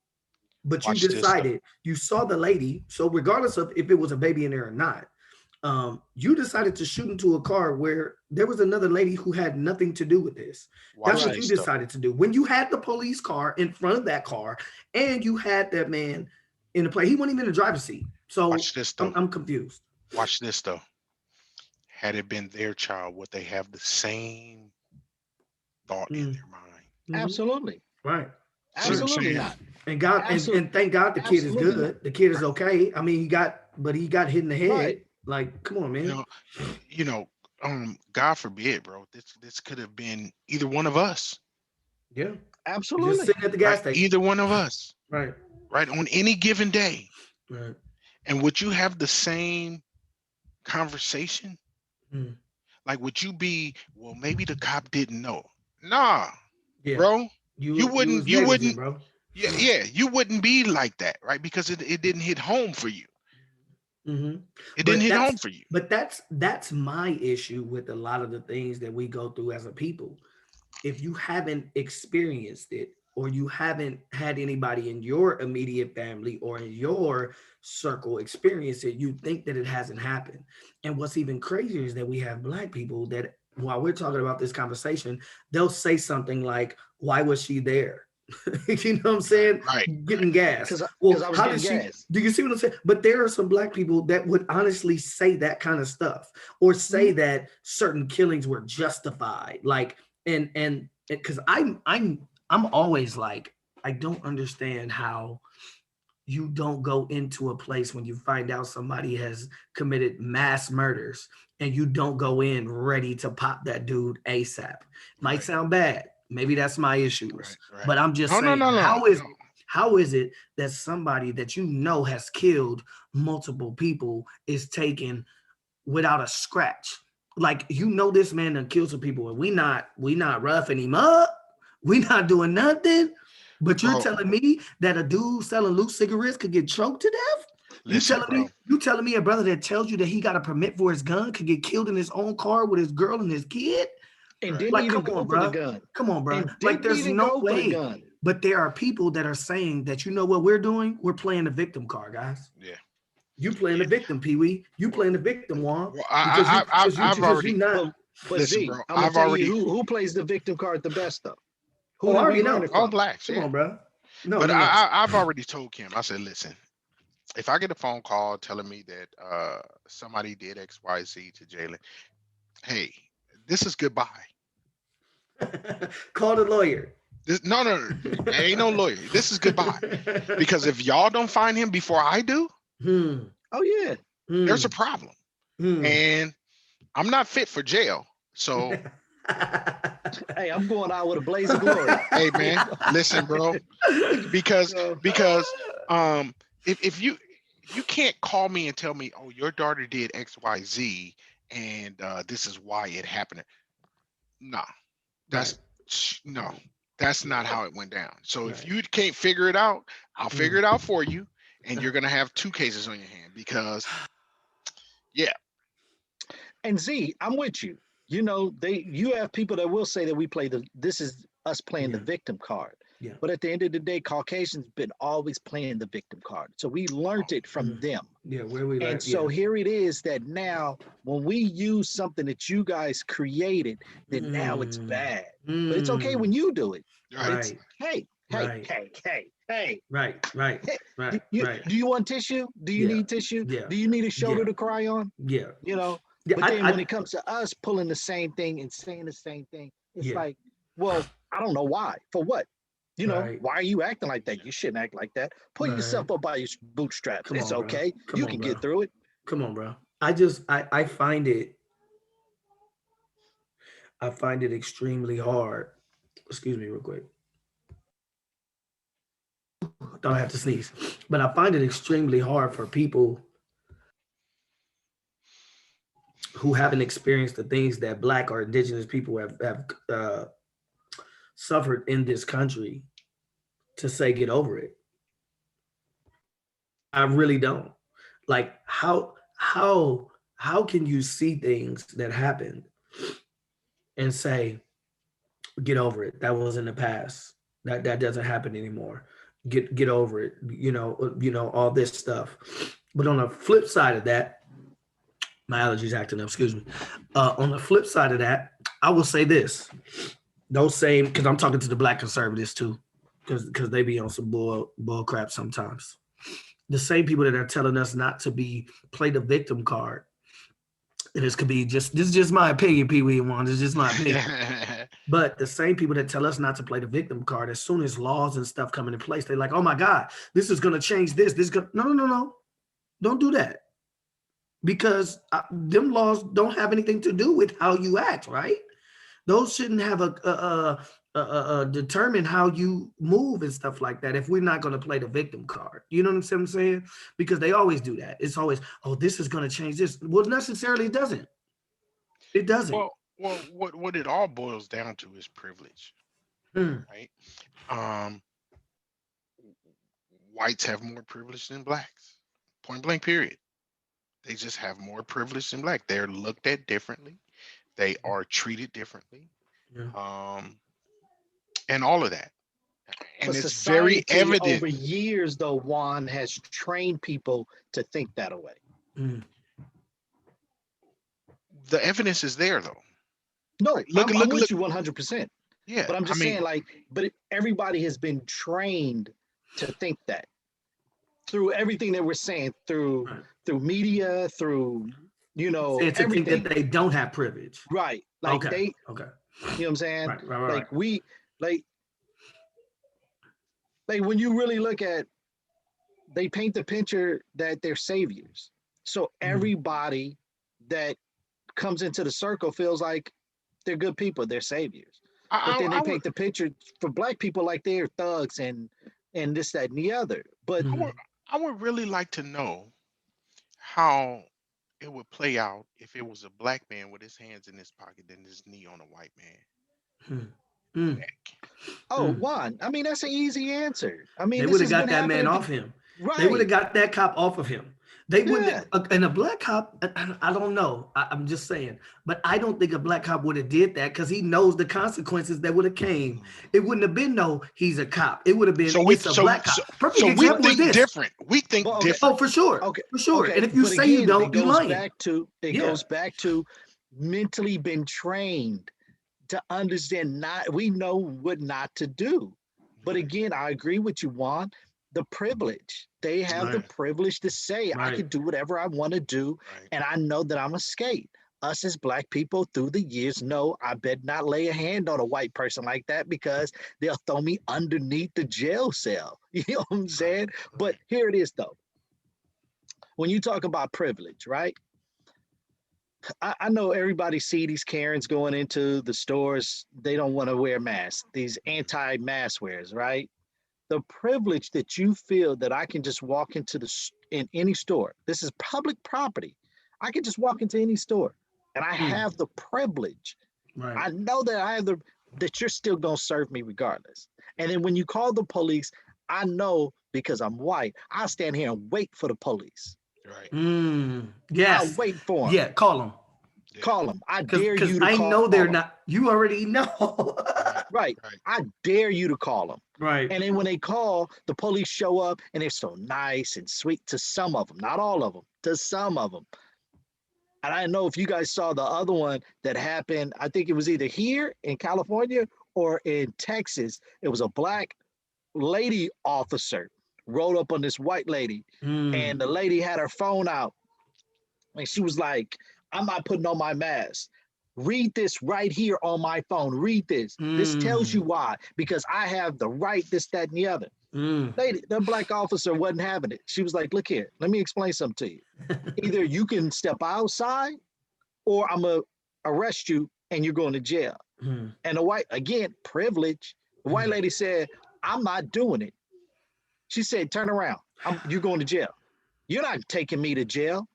[SPEAKER 1] but you
[SPEAKER 3] Watch this though.
[SPEAKER 1] decided you saw the lady. So, regardless of if it was a baby in there or not, you decided to shoot into a car where there was another lady who had nothing to do with this. That's
[SPEAKER 3] Watch
[SPEAKER 1] what
[SPEAKER 2] Right.
[SPEAKER 1] you
[SPEAKER 3] this though.
[SPEAKER 1] decided to do. When you had the police car in front of that car and you had that man in the play, he wasn't even in the driver's seat. So
[SPEAKER 3] Watch this
[SPEAKER 1] I'm,
[SPEAKER 3] though.
[SPEAKER 1] I'm confused.
[SPEAKER 3] Watch this though. Had it been their child, would they have the same thought in
[SPEAKER 1] Mm,
[SPEAKER 3] their mind?
[SPEAKER 1] mhm.
[SPEAKER 2] Absolutely.
[SPEAKER 1] Right.
[SPEAKER 3] See what
[SPEAKER 1] Right.
[SPEAKER 3] I'm
[SPEAKER 2] Absolutely
[SPEAKER 3] saying?
[SPEAKER 2] not.
[SPEAKER 1] And God
[SPEAKER 2] Absolutely.
[SPEAKER 1] and thank God the kid is
[SPEAKER 2] Absolutely not.
[SPEAKER 1] good. The kid is okay. I mean, he got hit in the
[SPEAKER 2] Right.
[SPEAKER 1] head. Like, come on,
[SPEAKER 3] You
[SPEAKER 1] man.
[SPEAKER 3] know, you know, God forbid, bro. This could have been either one of us,
[SPEAKER 1] Yeah. Just
[SPEAKER 2] Absolutely.
[SPEAKER 1] sitting at the
[SPEAKER 3] right?
[SPEAKER 1] gas station.
[SPEAKER 3] Either one of us,
[SPEAKER 1] Right.
[SPEAKER 3] right? On any given day.
[SPEAKER 1] Right.
[SPEAKER 3] And would you have the same conversation?
[SPEAKER 1] Mm.
[SPEAKER 3] Like, would you be, well, maybe the cop didn't know. Nah,
[SPEAKER 1] Yeah.
[SPEAKER 3] bro. You
[SPEAKER 1] You was
[SPEAKER 3] wouldn't, you
[SPEAKER 1] negligent,
[SPEAKER 3] wouldn't,
[SPEAKER 1] bro.
[SPEAKER 3] yeah, yeah, you wouldn't be like that, right? Because it didn't hit home for you.
[SPEAKER 1] Hmm.
[SPEAKER 3] It didn't
[SPEAKER 1] But
[SPEAKER 3] hit home for you.
[SPEAKER 1] that's my issue with a lot of the things that we go through as a people. If you haven't experienced it or you haven't had anybody in your immediate family or in your circle experience it, you think that it hasn't happened. And what's even crazier is that we have black people that while we're talking about this conversation, they'll say something like, why was she there? You know what I'm
[SPEAKER 3] Right,
[SPEAKER 1] saying?
[SPEAKER 3] right, right.
[SPEAKER 1] Getting gas.
[SPEAKER 2] Because
[SPEAKER 1] Well,
[SPEAKER 2] I was
[SPEAKER 1] how did
[SPEAKER 2] getting
[SPEAKER 1] she?
[SPEAKER 2] gas.
[SPEAKER 1] Do you see what I'm saying? But there are some black people that would honestly say that kind of stuff or say
[SPEAKER 2] Mhm.
[SPEAKER 1] that certain killings were justified. Like, and because I'm always like, I don't understand how you don't go into a place when you find out somebody has committed mass murders and you don't go in ready to pop that dude ASAP. Might
[SPEAKER 3] Right,
[SPEAKER 1] sound bad. Maybe that's my issues.
[SPEAKER 3] right, right.
[SPEAKER 1] But I'm just
[SPEAKER 3] No, no,
[SPEAKER 1] saying,
[SPEAKER 3] no, no, no.
[SPEAKER 1] how is it that somebody that you know has killed multiple people is taken without a scratch? Like, you know, this man done killed some people and we not roughing him up. We not doing nothing. But you're
[SPEAKER 3] Bro,
[SPEAKER 1] telling me that a dude selling loose cigarettes could get choked to death?
[SPEAKER 3] listen, bro.
[SPEAKER 1] You telling me a brother that tells you that he got a permit for his gun could get killed in his own car with his girl and his kid?
[SPEAKER 2] And
[SPEAKER 3] Right.
[SPEAKER 2] didn't
[SPEAKER 1] Like,
[SPEAKER 2] even
[SPEAKER 1] come
[SPEAKER 2] go
[SPEAKER 1] on,
[SPEAKER 2] for the
[SPEAKER 1] bro.
[SPEAKER 2] gun.
[SPEAKER 1] Come on, bro.
[SPEAKER 2] And
[SPEAKER 1] Like,
[SPEAKER 2] didn't
[SPEAKER 1] there's
[SPEAKER 2] even
[SPEAKER 1] no
[SPEAKER 2] go for the
[SPEAKER 1] way.
[SPEAKER 2] gun.
[SPEAKER 1] But there are people that are saying that, you know what we're doing? We're playing the victim card, guys.
[SPEAKER 3] Yeah,
[SPEAKER 1] You playing
[SPEAKER 3] yeah.
[SPEAKER 1] the victim, Pee Wee. You
[SPEAKER 3] Well,
[SPEAKER 1] playing the victim, Juan.
[SPEAKER 3] well, I've
[SPEAKER 1] Because you
[SPEAKER 3] already
[SPEAKER 1] not.
[SPEAKER 2] But
[SPEAKER 3] listen,
[SPEAKER 2] Z,
[SPEAKER 3] bro.
[SPEAKER 2] I'm gonna
[SPEAKER 3] I've
[SPEAKER 2] tell you
[SPEAKER 3] already
[SPEAKER 2] who plays the victim card the best though. Who
[SPEAKER 1] Oh, I
[SPEAKER 2] did we
[SPEAKER 1] already
[SPEAKER 2] learn
[SPEAKER 1] know.
[SPEAKER 2] it
[SPEAKER 3] all
[SPEAKER 2] from?
[SPEAKER 3] blacks,
[SPEAKER 1] Come
[SPEAKER 3] yeah.
[SPEAKER 1] on, bro. No,
[SPEAKER 3] But
[SPEAKER 1] no, no.
[SPEAKER 3] I've already told Kim. I said, listen, if I get a phone call telling me that somebody did X, Y, Z to Jalen, hey, this is goodbye.
[SPEAKER 1] Call the lawyer.
[SPEAKER 3] This, no, no, no, ain't no lawyer. This is goodbye. Because if y'all don't find him before I do,
[SPEAKER 1] Hmm.
[SPEAKER 2] Oh yeah.
[SPEAKER 3] there's a
[SPEAKER 1] Hmm.
[SPEAKER 3] problem.
[SPEAKER 1] Hmm.
[SPEAKER 3] And I'm not fit for jail. So,
[SPEAKER 2] Hey, I'm going out with a blaze of glory.
[SPEAKER 3] hey, man, listen, bro, because
[SPEAKER 2] So,
[SPEAKER 3] because if you can't call me and tell me, oh, your daughter did X, Y, Z, and this is why it happened. No,
[SPEAKER 1] Right.
[SPEAKER 3] that's no, that's not how it went down. So if
[SPEAKER 1] Right.
[SPEAKER 3] you can't figure it out, I'll figure
[SPEAKER 1] Mm.
[SPEAKER 3] it out for you, and you're gonna have two cases on your hand because yeah,
[SPEAKER 2] and Z, I'm with you. You know, you have people that will say that we play this is us playing the
[SPEAKER 1] Yeah.
[SPEAKER 2] victim card.
[SPEAKER 1] Yeah.
[SPEAKER 2] But at the end of the day, Caucasians been always playing the victim card. So we learned it from
[SPEAKER 1] Mm.
[SPEAKER 2] them.
[SPEAKER 1] Yeah. Where we
[SPEAKER 2] And
[SPEAKER 1] like? Yeah.
[SPEAKER 2] so here it is that now when we use something that you guys created, then now it's
[SPEAKER 1] Mm.
[SPEAKER 2] bad. But it's okay
[SPEAKER 1] Mm.
[SPEAKER 2] when you do it.
[SPEAKER 3] right,
[SPEAKER 2] It's
[SPEAKER 1] Right.
[SPEAKER 2] hey, hey,
[SPEAKER 1] Right.
[SPEAKER 2] hey, hey, hey.
[SPEAKER 1] Right. Right.
[SPEAKER 2] Hey,
[SPEAKER 1] Right. Right.
[SPEAKER 2] do you want tissue? Do you
[SPEAKER 1] Yeah.
[SPEAKER 2] need tissue?
[SPEAKER 1] Yeah.
[SPEAKER 2] Do you need a shoulder
[SPEAKER 1] Yeah.
[SPEAKER 2] to cry on?
[SPEAKER 1] Yeah.
[SPEAKER 2] You know,
[SPEAKER 1] Yeah.
[SPEAKER 2] but then when it comes to us pulling the same thing and saying the same thing, it's
[SPEAKER 1] Yeah.
[SPEAKER 2] like, well, I don't know why. For what? You know,
[SPEAKER 1] Right.
[SPEAKER 2] why are you acting like that? You shouldn't act like that. Pull
[SPEAKER 1] Right.
[SPEAKER 2] yourself up by your bootstraps.
[SPEAKER 1] Come
[SPEAKER 2] It's
[SPEAKER 1] on, bro.
[SPEAKER 2] okay.
[SPEAKER 1] Come
[SPEAKER 2] You
[SPEAKER 1] on,
[SPEAKER 2] can
[SPEAKER 1] bro.
[SPEAKER 2] get through it.
[SPEAKER 1] Come on, bro. I find it extremely hard. Excuse me real quick. Don't have to sneeze. But I find it extremely hard for people who haven't experienced the things that Black or Indigenous people have suffered in this country to say get over it. I really don't. Like how can you see things that happened and say get over it? That was in the past. That doesn't happen anymore. Get over it. All this stuff. But on the flip side of that, my allergies acting up. Excuse me. On the flip side of that, I will say this: those same, because I'm talking to the Black conservatives too, because they be on some bull crap sometimes. The same people that are telling us not to be play the victim card. And this could be this is just my opinion, Pee Wee and Juan. This is just my opinion. But the same people that tell us not to play the victim card, as soon as laws and stuff come into place, they're like, oh my God, this is gonna change this. This is gonna no. Don't do that. Because them laws don't have anything to do with how you act, right? Those shouldn't have determine how you move and stuff like that. If we're not going to play the victim card, you know what I'm saying? Because they always do that. It's always, oh, this is going to change this. Well, necessarily it doesn't. It doesn't.
[SPEAKER 3] Well, what it all boils down to is privilege, right? Um, Whites have more privilege than blacks. Point blank. Period. They just have more privilege than black. They're looked at differently. They are treated differently.
[SPEAKER 1] Yeah.
[SPEAKER 3] And all of that. And
[SPEAKER 2] But
[SPEAKER 3] it's very evident.
[SPEAKER 2] over years, though, Juan has trained people to think that way.
[SPEAKER 3] The evidence is there, though.
[SPEAKER 2] No,
[SPEAKER 3] Like,
[SPEAKER 2] I'm with you 100%.
[SPEAKER 3] Yeah,
[SPEAKER 2] But I'm just saying, everybody has been trained to think that through everything that we're saying, through media, through
[SPEAKER 1] to think that they don't have privilege,
[SPEAKER 2] right? Like
[SPEAKER 1] okay.
[SPEAKER 2] You know what I'm saying?
[SPEAKER 1] Right.
[SPEAKER 2] Like when you really look at, they paint the picture that they're saviors. So everybody that comes into the circle feels like they're good people, they're saviors. But then they paint the picture for black people like they're thugs and this, that, and the other. But
[SPEAKER 3] I would really like to know how it would play out if it was a black man with his hands in his pocket and his knee on a white man.
[SPEAKER 2] Juan, I mean, that's an easy answer. I mean,
[SPEAKER 1] they would have got that man off him.
[SPEAKER 2] Right.
[SPEAKER 1] They would have got that cop off of him. They wouldn't, and a black cop, I don't know. I'm just saying, but I don't think a black cop would have did that because he knows the consequences that would have came. It wouldn't have been he's a cop. It would have been it's a black cop. Perfect example
[SPEAKER 3] we
[SPEAKER 1] is
[SPEAKER 3] think
[SPEAKER 1] this.
[SPEAKER 3] different. We think different.
[SPEAKER 1] Oh, for sure.
[SPEAKER 2] Okay,
[SPEAKER 1] for sure.
[SPEAKER 2] Okay.
[SPEAKER 1] And if you say you don't, you're lying.
[SPEAKER 2] Goes back to mentally been trained to understand. We know what not to do. But again, I agree with you, Juan. The privilege. They have the privilege to say, I can do whatever I want to do, and I know that I'm a skate. Us as black people through the years know I better not lay a hand on a white person like that because they'll throw me underneath the jail cell. You know what I'm saying? But here it is, though. When you talk about privilege, right? I know everybody see these Karens going into the stores. They don't want to wear masks. These anti-mask wearers, right? The privilege that you feel that I can just walk into in any store. This is public property. I can just walk into any store and I have the privilege. Right. I know that that you're still going to serve me regardless. And then when you call the police, I know because I'm white, I'll stand here and wait for the police.
[SPEAKER 3] Right.
[SPEAKER 1] Yes.
[SPEAKER 2] I'll wait for them.
[SPEAKER 1] Yeah, call them.
[SPEAKER 2] Call them. I dare you to call them.
[SPEAKER 1] I know they're not. You already know.
[SPEAKER 2] Right. I dare you to call them.
[SPEAKER 1] Right.
[SPEAKER 2] And then when they call, the police show up and they're so nice and sweet to some of them, not all of them, to some of them. And I don't know if you guys saw the other one that happened. I think it was either here in California or in Texas. It was a black lady officer rode up on this white lady and the lady had her phone out and she was like, I'm not putting on my mask. Read this right here on my phone. Read this. This tells you why. Because I have the right, this, that, and the other.
[SPEAKER 1] Mm.
[SPEAKER 2] Lady, the black officer wasn't having it. She was like, look here, let me explain something to you. Either you can step outside or I'm going to arrest you and you're going to jail.
[SPEAKER 1] Mm.
[SPEAKER 2] And the white, again, privilege. The white lady said, I'm not doing it. She said, turn around. You're going to jail. You're not taking me to jail.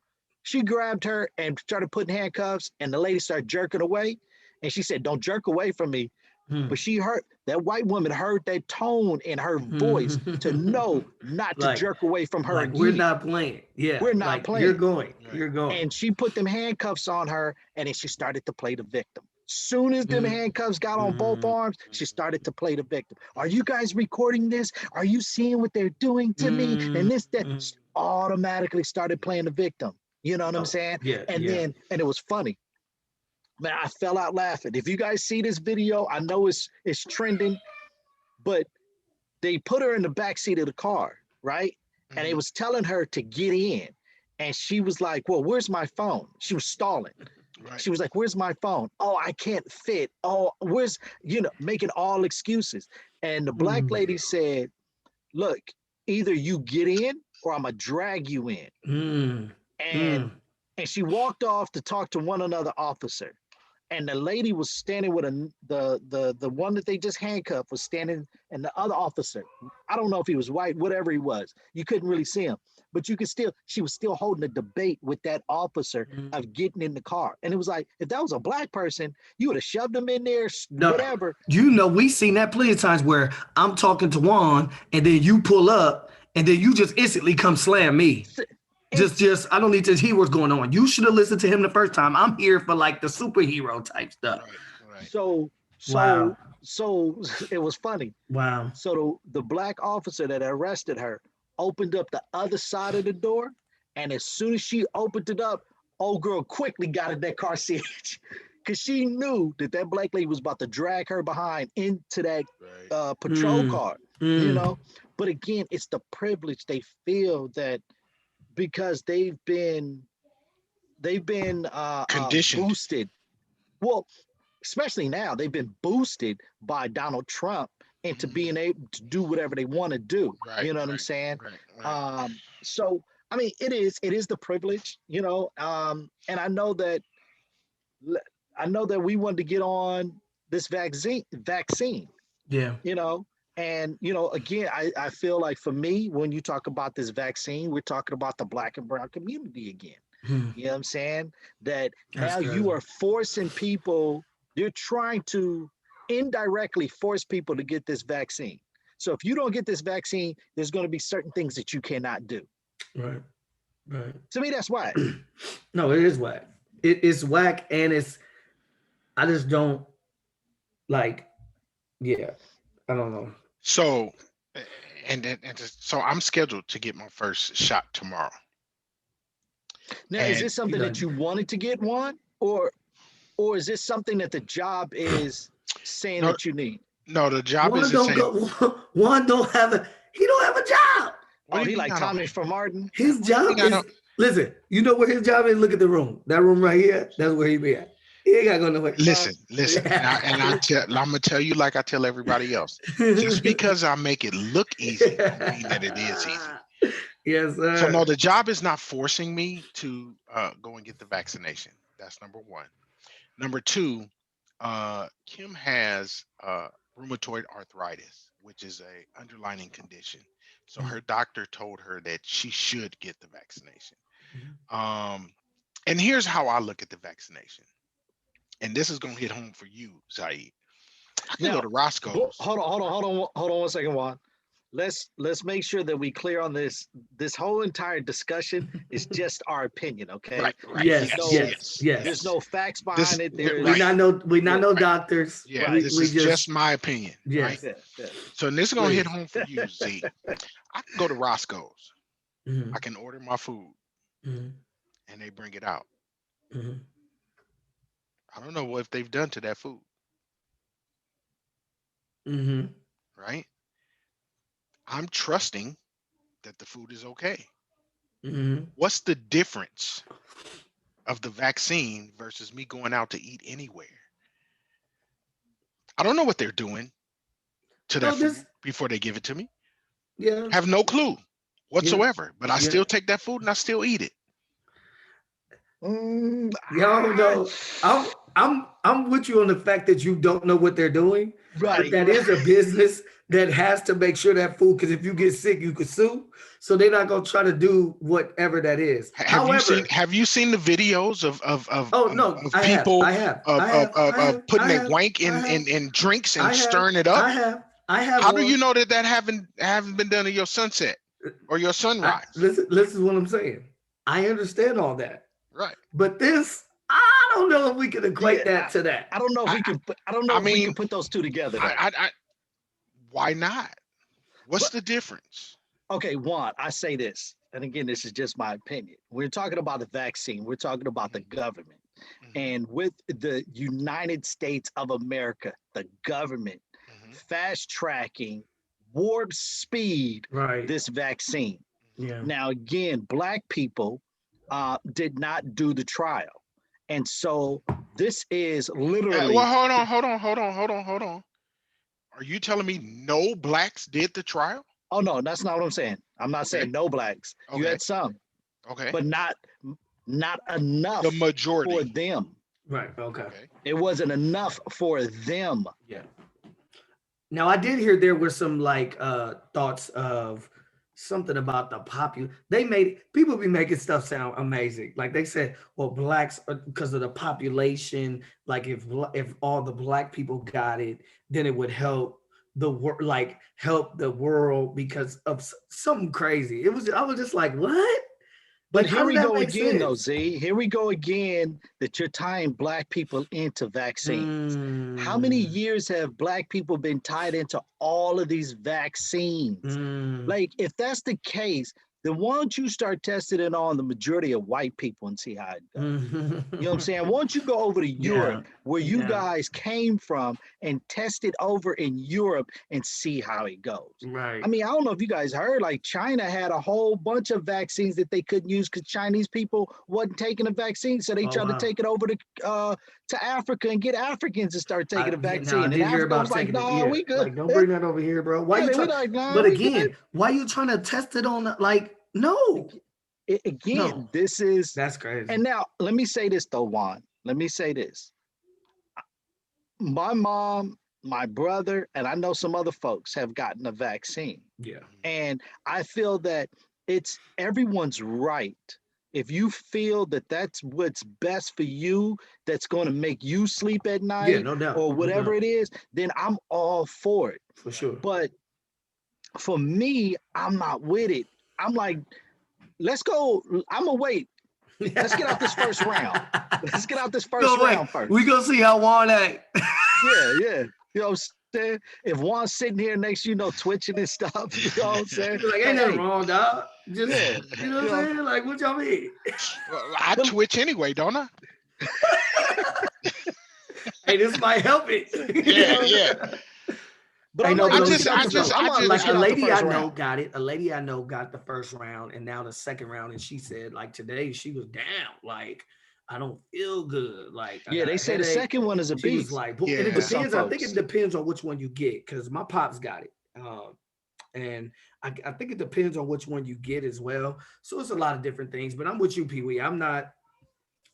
[SPEAKER 2] She grabbed her and started putting handcuffs, and the lady started jerking away. And she said, don't jerk away from me.
[SPEAKER 1] Mm.
[SPEAKER 2] But she heard that white woman heard that tone in her voice to know not to
[SPEAKER 1] like
[SPEAKER 2] jerk away from her
[SPEAKER 1] we're
[SPEAKER 2] again.
[SPEAKER 1] not playing. Yeah,
[SPEAKER 2] We're not
[SPEAKER 1] like you're
[SPEAKER 2] playing.
[SPEAKER 1] going.
[SPEAKER 3] Right.
[SPEAKER 1] You're going.
[SPEAKER 2] And she put them handcuffs on her, and then she started to play the victim. Soon as them
[SPEAKER 1] Mm.
[SPEAKER 2] handcuffs got on both
[SPEAKER 1] Mm.
[SPEAKER 2] arms, she started to play the victim. Are you guys recording this? Are you seeing what they're doing to me? And this, that,
[SPEAKER 1] Mm.
[SPEAKER 2] automatically started playing the victim. You know what I'm
[SPEAKER 1] Oh,
[SPEAKER 2] saying?
[SPEAKER 1] yeah,
[SPEAKER 2] And
[SPEAKER 1] yeah.
[SPEAKER 2] then, and it was funny. Man, I fell out laughing. If you guys see this video, I know it's trending, but they put her in the back seat of the car, right? And it
[SPEAKER 3] Mhm.
[SPEAKER 2] was telling her to get in. And she was like, well, where's my phone? She was stalling.
[SPEAKER 3] Right.
[SPEAKER 2] She was like, where's my phone? Oh, I can't fit. Oh, where's, making all excuses. And the black
[SPEAKER 1] Mm.
[SPEAKER 2] lady said, look, either you get in or I'm going to drag you in.
[SPEAKER 1] Mm.
[SPEAKER 2] And
[SPEAKER 1] Mm.
[SPEAKER 2] and she walked off to talk to one another officer. And the lady was standing with the one that they just handcuffed was standing, and the other officer, I don't know if he was white, whatever he was, you couldn't really see him, but you could still, she was still holding a debate with that officer
[SPEAKER 1] Mm.
[SPEAKER 2] of getting in the car. And it was like, if that was a black person, you would have shoved him in there,
[SPEAKER 1] No,
[SPEAKER 2] whatever.
[SPEAKER 1] we seen that plenty of times where I'm talking to Juan and then you pull up and then you just instantly come slam me.
[SPEAKER 2] And
[SPEAKER 1] Just I don't need to hear what's going on. You should have listened to him the first time. I'm here for like the superhero type stuff.
[SPEAKER 3] Right. Right.
[SPEAKER 2] so
[SPEAKER 1] Wow.
[SPEAKER 2] so so it was funny.
[SPEAKER 1] Wow.
[SPEAKER 2] So the black officer that arrested her opened up the other side of the door, and as soon as she opened it up, old girl quickly got in that car seat because she knew that that black lady was about to drag her behind into that
[SPEAKER 3] Right.
[SPEAKER 2] patrol
[SPEAKER 1] Mm.
[SPEAKER 2] car, you
[SPEAKER 1] Mm.
[SPEAKER 2] know. But again, it's the privilege they feel that because they've been
[SPEAKER 3] Conditioned.
[SPEAKER 2] boosted. Well, especially now, they've been boosted by Donald Trump into
[SPEAKER 3] Mhm.
[SPEAKER 2] being able to do whatever they want to do.
[SPEAKER 3] Right.
[SPEAKER 2] You know what I'm
[SPEAKER 3] Right.
[SPEAKER 2] saying?
[SPEAKER 3] Right. Right.
[SPEAKER 2] So I mean, it is the privilege, and I know that we wanted to get on this vaccine,
[SPEAKER 1] Yeah.
[SPEAKER 2] you know. And again, I feel like for me, when you talk about this vaccine, we're talking about the black and brown community again.
[SPEAKER 1] Hmm.
[SPEAKER 2] You know what I'm saying? That
[SPEAKER 1] That's
[SPEAKER 2] now you
[SPEAKER 1] crazy.
[SPEAKER 2] are forcing people, you're trying to indirectly force people to get this vaccine. So if you don't get this vaccine, there's going to be certain things that you cannot do.
[SPEAKER 1] Right. Right.
[SPEAKER 2] To me, that's why.
[SPEAKER 1] No, it is whack. It's whack, and I just don't like. Yeah, I don't know.
[SPEAKER 3] So, so I'm scheduled to get my first shot tomorrow.
[SPEAKER 2] Now, is
[SPEAKER 3] And
[SPEAKER 2] this something that you wanted to get one, or is this something that the job is saying
[SPEAKER 3] no,
[SPEAKER 2] that you need?
[SPEAKER 3] no, the job
[SPEAKER 1] One
[SPEAKER 3] is the
[SPEAKER 1] don't
[SPEAKER 3] same.
[SPEAKER 1] go. One don't have a. He don't have a job.
[SPEAKER 3] What
[SPEAKER 2] Oh,
[SPEAKER 3] do you
[SPEAKER 2] he
[SPEAKER 3] mean
[SPEAKER 2] like
[SPEAKER 3] I don't?
[SPEAKER 2] Tommy from Martin.
[SPEAKER 1] His
[SPEAKER 3] What do you
[SPEAKER 1] job
[SPEAKER 3] mean I
[SPEAKER 1] is
[SPEAKER 3] don't?
[SPEAKER 1] listen. You know where his job is? Look at the room. That room right here. That's where he be at. He ain't got to go nowhere.
[SPEAKER 3] Listen, I'm gonna tell you like I tell everybody else. Just because I make it look easy, don't mean that it is easy.
[SPEAKER 1] Yes,
[SPEAKER 3] So no,
[SPEAKER 1] sir.
[SPEAKER 3] the job is not forcing me to go and get the vaccination. That's number one. Number two, Kim has rheumatoid arthritis, which is a underlying condition. So her doctor told her that she should get the vaccination. Um, and here's how I look at the vaccination. And this is gonna hit home for you, Zaid. I can go
[SPEAKER 2] Now,
[SPEAKER 3] to Roscoe's.
[SPEAKER 2] hold on 1 second, Juan. Let's make sure that we clear on this. This whole entire discussion is just our opinion, okay?
[SPEAKER 3] Right, right.
[SPEAKER 1] Yes,
[SPEAKER 3] Yes,
[SPEAKER 1] yes,
[SPEAKER 3] yes,
[SPEAKER 1] yes.
[SPEAKER 2] There's
[SPEAKER 3] yes.
[SPEAKER 2] no facts
[SPEAKER 3] This
[SPEAKER 2] behind it.
[SPEAKER 1] We
[SPEAKER 3] right,
[SPEAKER 1] not know. We not
[SPEAKER 2] Yeah,
[SPEAKER 1] no
[SPEAKER 3] right.
[SPEAKER 1] doctors.
[SPEAKER 3] Yeah,
[SPEAKER 2] right.
[SPEAKER 3] this
[SPEAKER 1] We
[SPEAKER 3] is
[SPEAKER 1] just
[SPEAKER 3] just my opinion, right?
[SPEAKER 1] yes.
[SPEAKER 2] Yeah, yeah.
[SPEAKER 3] So and this is gonna hit
[SPEAKER 1] Please.
[SPEAKER 3] home for you, Z. I can go to Roscoe's. I
[SPEAKER 1] Hmm.
[SPEAKER 3] can order my food
[SPEAKER 1] Hmm.
[SPEAKER 3] and they bring it out.
[SPEAKER 1] Hmm.
[SPEAKER 3] I don't know what they've done to that food,
[SPEAKER 1] Hmm.
[SPEAKER 3] right? I'm trusting that the food is okay.
[SPEAKER 1] Hmm.
[SPEAKER 3] What's the difference of the vaccine versus me going out to eat anywhere? I don't know what they're doing to that
[SPEAKER 1] No,
[SPEAKER 3] food
[SPEAKER 1] this
[SPEAKER 3] before they give it to me.
[SPEAKER 1] Yeah,
[SPEAKER 3] Have no clue
[SPEAKER 1] yeah,
[SPEAKER 3] whatsoever, but I
[SPEAKER 1] yeah.
[SPEAKER 3] still take that food and I still eat it.
[SPEAKER 2] Mm,
[SPEAKER 1] Y'all know, I'm with you on the fact that you don't know what they're doing, but
[SPEAKER 2] right,
[SPEAKER 1] that
[SPEAKER 2] right.
[SPEAKER 1] is a business that has to make sure that food, because if you get sick, you could sue. So they're not gonna try to do whatever that is. However,
[SPEAKER 3] Have you seen the videos
[SPEAKER 1] oh no,
[SPEAKER 3] of people putting
[SPEAKER 1] I
[SPEAKER 3] their
[SPEAKER 1] have,
[SPEAKER 3] wank
[SPEAKER 1] I have,
[SPEAKER 3] in drinks and
[SPEAKER 1] I have,
[SPEAKER 3] stirring it up?
[SPEAKER 1] I have, I have
[SPEAKER 3] How do you
[SPEAKER 1] one.
[SPEAKER 3] know that haven't been done in your sunset or your sunrise?
[SPEAKER 1] Listen is what I'm saying. I understand all that,
[SPEAKER 3] Right.
[SPEAKER 1] but this, I don't know if we can
[SPEAKER 2] Yeah,
[SPEAKER 1] equate that to that.
[SPEAKER 2] I don't know if
[SPEAKER 3] I
[SPEAKER 2] we can. I don't
[SPEAKER 3] I
[SPEAKER 2] know if we can
[SPEAKER 3] mean,
[SPEAKER 2] put those two together though.
[SPEAKER 3] I why not? What's
[SPEAKER 2] But
[SPEAKER 3] the difference?
[SPEAKER 2] okay, one, I say this, and again, this is just my opinion. We're talking about the vaccine. We're talking about the
[SPEAKER 3] Mhm,
[SPEAKER 2] government,
[SPEAKER 3] mhm,
[SPEAKER 2] and with the United States of America, the government
[SPEAKER 3] mhm,
[SPEAKER 2] fast tracking, warp speed
[SPEAKER 1] Right.
[SPEAKER 2] this vaccine.
[SPEAKER 3] mhm.
[SPEAKER 1] Yeah.
[SPEAKER 2] Now, again, black people did not do the trial. And so this is
[SPEAKER 3] Well,
[SPEAKER 2] literally,
[SPEAKER 3] hold on. Are you telling me no blacks did the trial?
[SPEAKER 2] oh no, that's not what I'm saying. I'm not
[SPEAKER 3] Okay,
[SPEAKER 2] saying no blacks. You
[SPEAKER 3] okay,
[SPEAKER 2] had some,
[SPEAKER 3] okay.
[SPEAKER 2] but not
[SPEAKER 3] The
[SPEAKER 2] enough for
[SPEAKER 3] majority.
[SPEAKER 2] them.
[SPEAKER 1] Right. Okay.
[SPEAKER 3] Okay.
[SPEAKER 2] It wasn't enough for them.
[SPEAKER 1] Yeah. Now I did hear there were some like thoughts of something about the they made people be making stuff sound amazing. Like they said, well, blacks because of the population, like if all the black people got it, then it would help the world, like help the world because of something crazy. It was I was just like, what?
[SPEAKER 2] But
[SPEAKER 1] Like how
[SPEAKER 2] here
[SPEAKER 1] did
[SPEAKER 2] we
[SPEAKER 1] that
[SPEAKER 2] go
[SPEAKER 1] make
[SPEAKER 2] again, though,
[SPEAKER 1] sense?
[SPEAKER 2] Z. Here we go again that you're tying black people into vaccines. How many
[SPEAKER 1] Mm,
[SPEAKER 2] years have black people been tied into all of these vaccines?
[SPEAKER 1] mm,
[SPEAKER 2] Like, if that's the case, then why don't you start testing it on the majority of white people and see how it goes? You know what I'm
[SPEAKER 1] mm.
[SPEAKER 2] saying? Why don't you go over to
[SPEAKER 1] Yeah,
[SPEAKER 2] Europe where you
[SPEAKER 1] yeah,
[SPEAKER 2] guys came from and test it over in Europe and see how it goes? I
[SPEAKER 1] right.
[SPEAKER 2] mean, I don't know if you guys heard, like China had a whole bunch of vaccines that they couldn't use because Chinese people wasn't taking the vaccine. So they
[SPEAKER 1] Oh
[SPEAKER 2] tried to
[SPEAKER 1] wow.
[SPEAKER 2] take it over to Africa and get Africans to start taking the
[SPEAKER 1] Yeah, now I
[SPEAKER 2] vaccine. And
[SPEAKER 1] did hear
[SPEAKER 2] Africa was
[SPEAKER 1] about
[SPEAKER 2] like,
[SPEAKER 1] taking it.
[SPEAKER 2] no,
[SPEAKER 1] Yeah,
[SPEAKER 2] we good.
[SPEAKER 1] like don't bring that over here, bro. Why
[SPEAKER 2] Yeah,
[SPEAKER 1] you
[SPEAKER 2] they were
[SPEAKER 1] trying?
[SPEAKER 2] like, no,
[SPEAKER 1] But
[SPEAKER 2] we good.
[SPEAKER 1] again, why you trying to test it on? Like, no, no,
[SPEAKER 2] Again, this is,
[SPEAKER 1] that's crazy.
[SPEAKER 2] and now let me say this though, Juan. Let me say this. My mom, my brother, and I know some other folks have gotten a vaccine.
[SPEAKER 1] Yeah,
[SPEAKER 3] Mhm.
[SPEAKER 2] And I feel that it's everyone's right. If you feel that that's what's best for you, that's going to make you sleep at
[SPEAKER 1] yeah,
[SPEAKER 2] night
[SPEAKER 1] no doubt,
[SPEAKER 2] or
[SPEAKER 1] no
[SPEAKER 2] whatever
[SPEAKER 1] doubt,
[SPEAKER 2] it is, then I'm all for it.
[SPEAKER 1] for
[SPEAKER 3] Right.
[SPEAKER 1] sure.
[SPEAKER 2] But for me, I'm not with it. I'm like, let's go. I'm going to wait. Let's get out this first round. Let's get out this first
[SPEAKER 1] Go wait.
[SPEAKER 2] round
[SPEAKER 1] We
[SPEAKER 2] first.
[SPEAKER 1] gonna see how Juan act.
[SPEAKER 2] Yeah, yeah. You know what I'm saying? If Juan's sitting here next to you, know, twitching and stuff, you know what I'm saying?
[SPEAKER 1] He's like, ain't
[SPEAKER 2] Like,
[SPEAKER 1] nothing
[SPEAKER 2] hey,
[SPEAKER 1] wrong, dog. Just
[SPEAKER 2] yeah,
[SPEAKER 1] you know
[SPEAKER 2] you
[SPEAKER 1] what I'm
[SPEAKER 2] know,
[SPEAKER 1] saying? Like, what y'all mean?
[SPEAKER 3] Well, I
[SPEAKER 2] but
[SPEAKER 3] twitch anyway, don't I?
[SPEAKER 1] Hey, this might help
[SPEAKER 2] you
[SPEAKER 3] Yeah,
[SPEAKER 2] know,
[SPEAKER 1] it.
[SPEAKER 3] yeah.
[SPEAKER 2] but
[SPEAKER 1] I
[SPEAKER 2] I'm
[SPEAKER 1] know,
[SPEAKER 2] like,
[SPEAKER 1] but
[SPEAKER 3] I
[SPEAKER 2] let's
[SPEAKER 1] on
[SPEAKER 2] get
[SPEAKER 3] just,
[SPEAKER 2] out
[SPEAKER 3] I
[SPEAKER 2] the
[SPEAKER 3] just,
[SPEAKER 2] first.
[SPEAKER 3] I just,
[SPEAKER 2] Let's
[SPEAKER 1] like a
[SPEAKER 2] get out the
[SPEAKER 1] lady I
[SPEAKER 2] first
[SPEAKER 1] know
[SPEAKER 2] round.
[SPEAKER 1] got it. A lady I know got the first round, and now the second round, and she said like today she was down. Like I don't feel good. Like I
[SPEAKER 2] Yeah,
[SPEAKER 1] got
[SPEAKER 2] they
[SPEAKER 1] a
[SPEAKER 2] say the
[SPEAKER 1] headache.
[SPEAKER 2] second one is a
[SPEAKER 1] She was
[SPEAKER 2] beast
[SPEAKER 1] like, and it
[SPEAKER 2] for
[SPEAKER 3] yeah.
[SPEAKER 2] some
[SPEAKER 1] depends. I think it
[SPEAKER 2] folks.
[SPEAKER 1] depends on which one you get because my pops got it. And I think it depends on which one you get as well. So it's a lot of different things. But I'm with you, Pee Wee. I'm not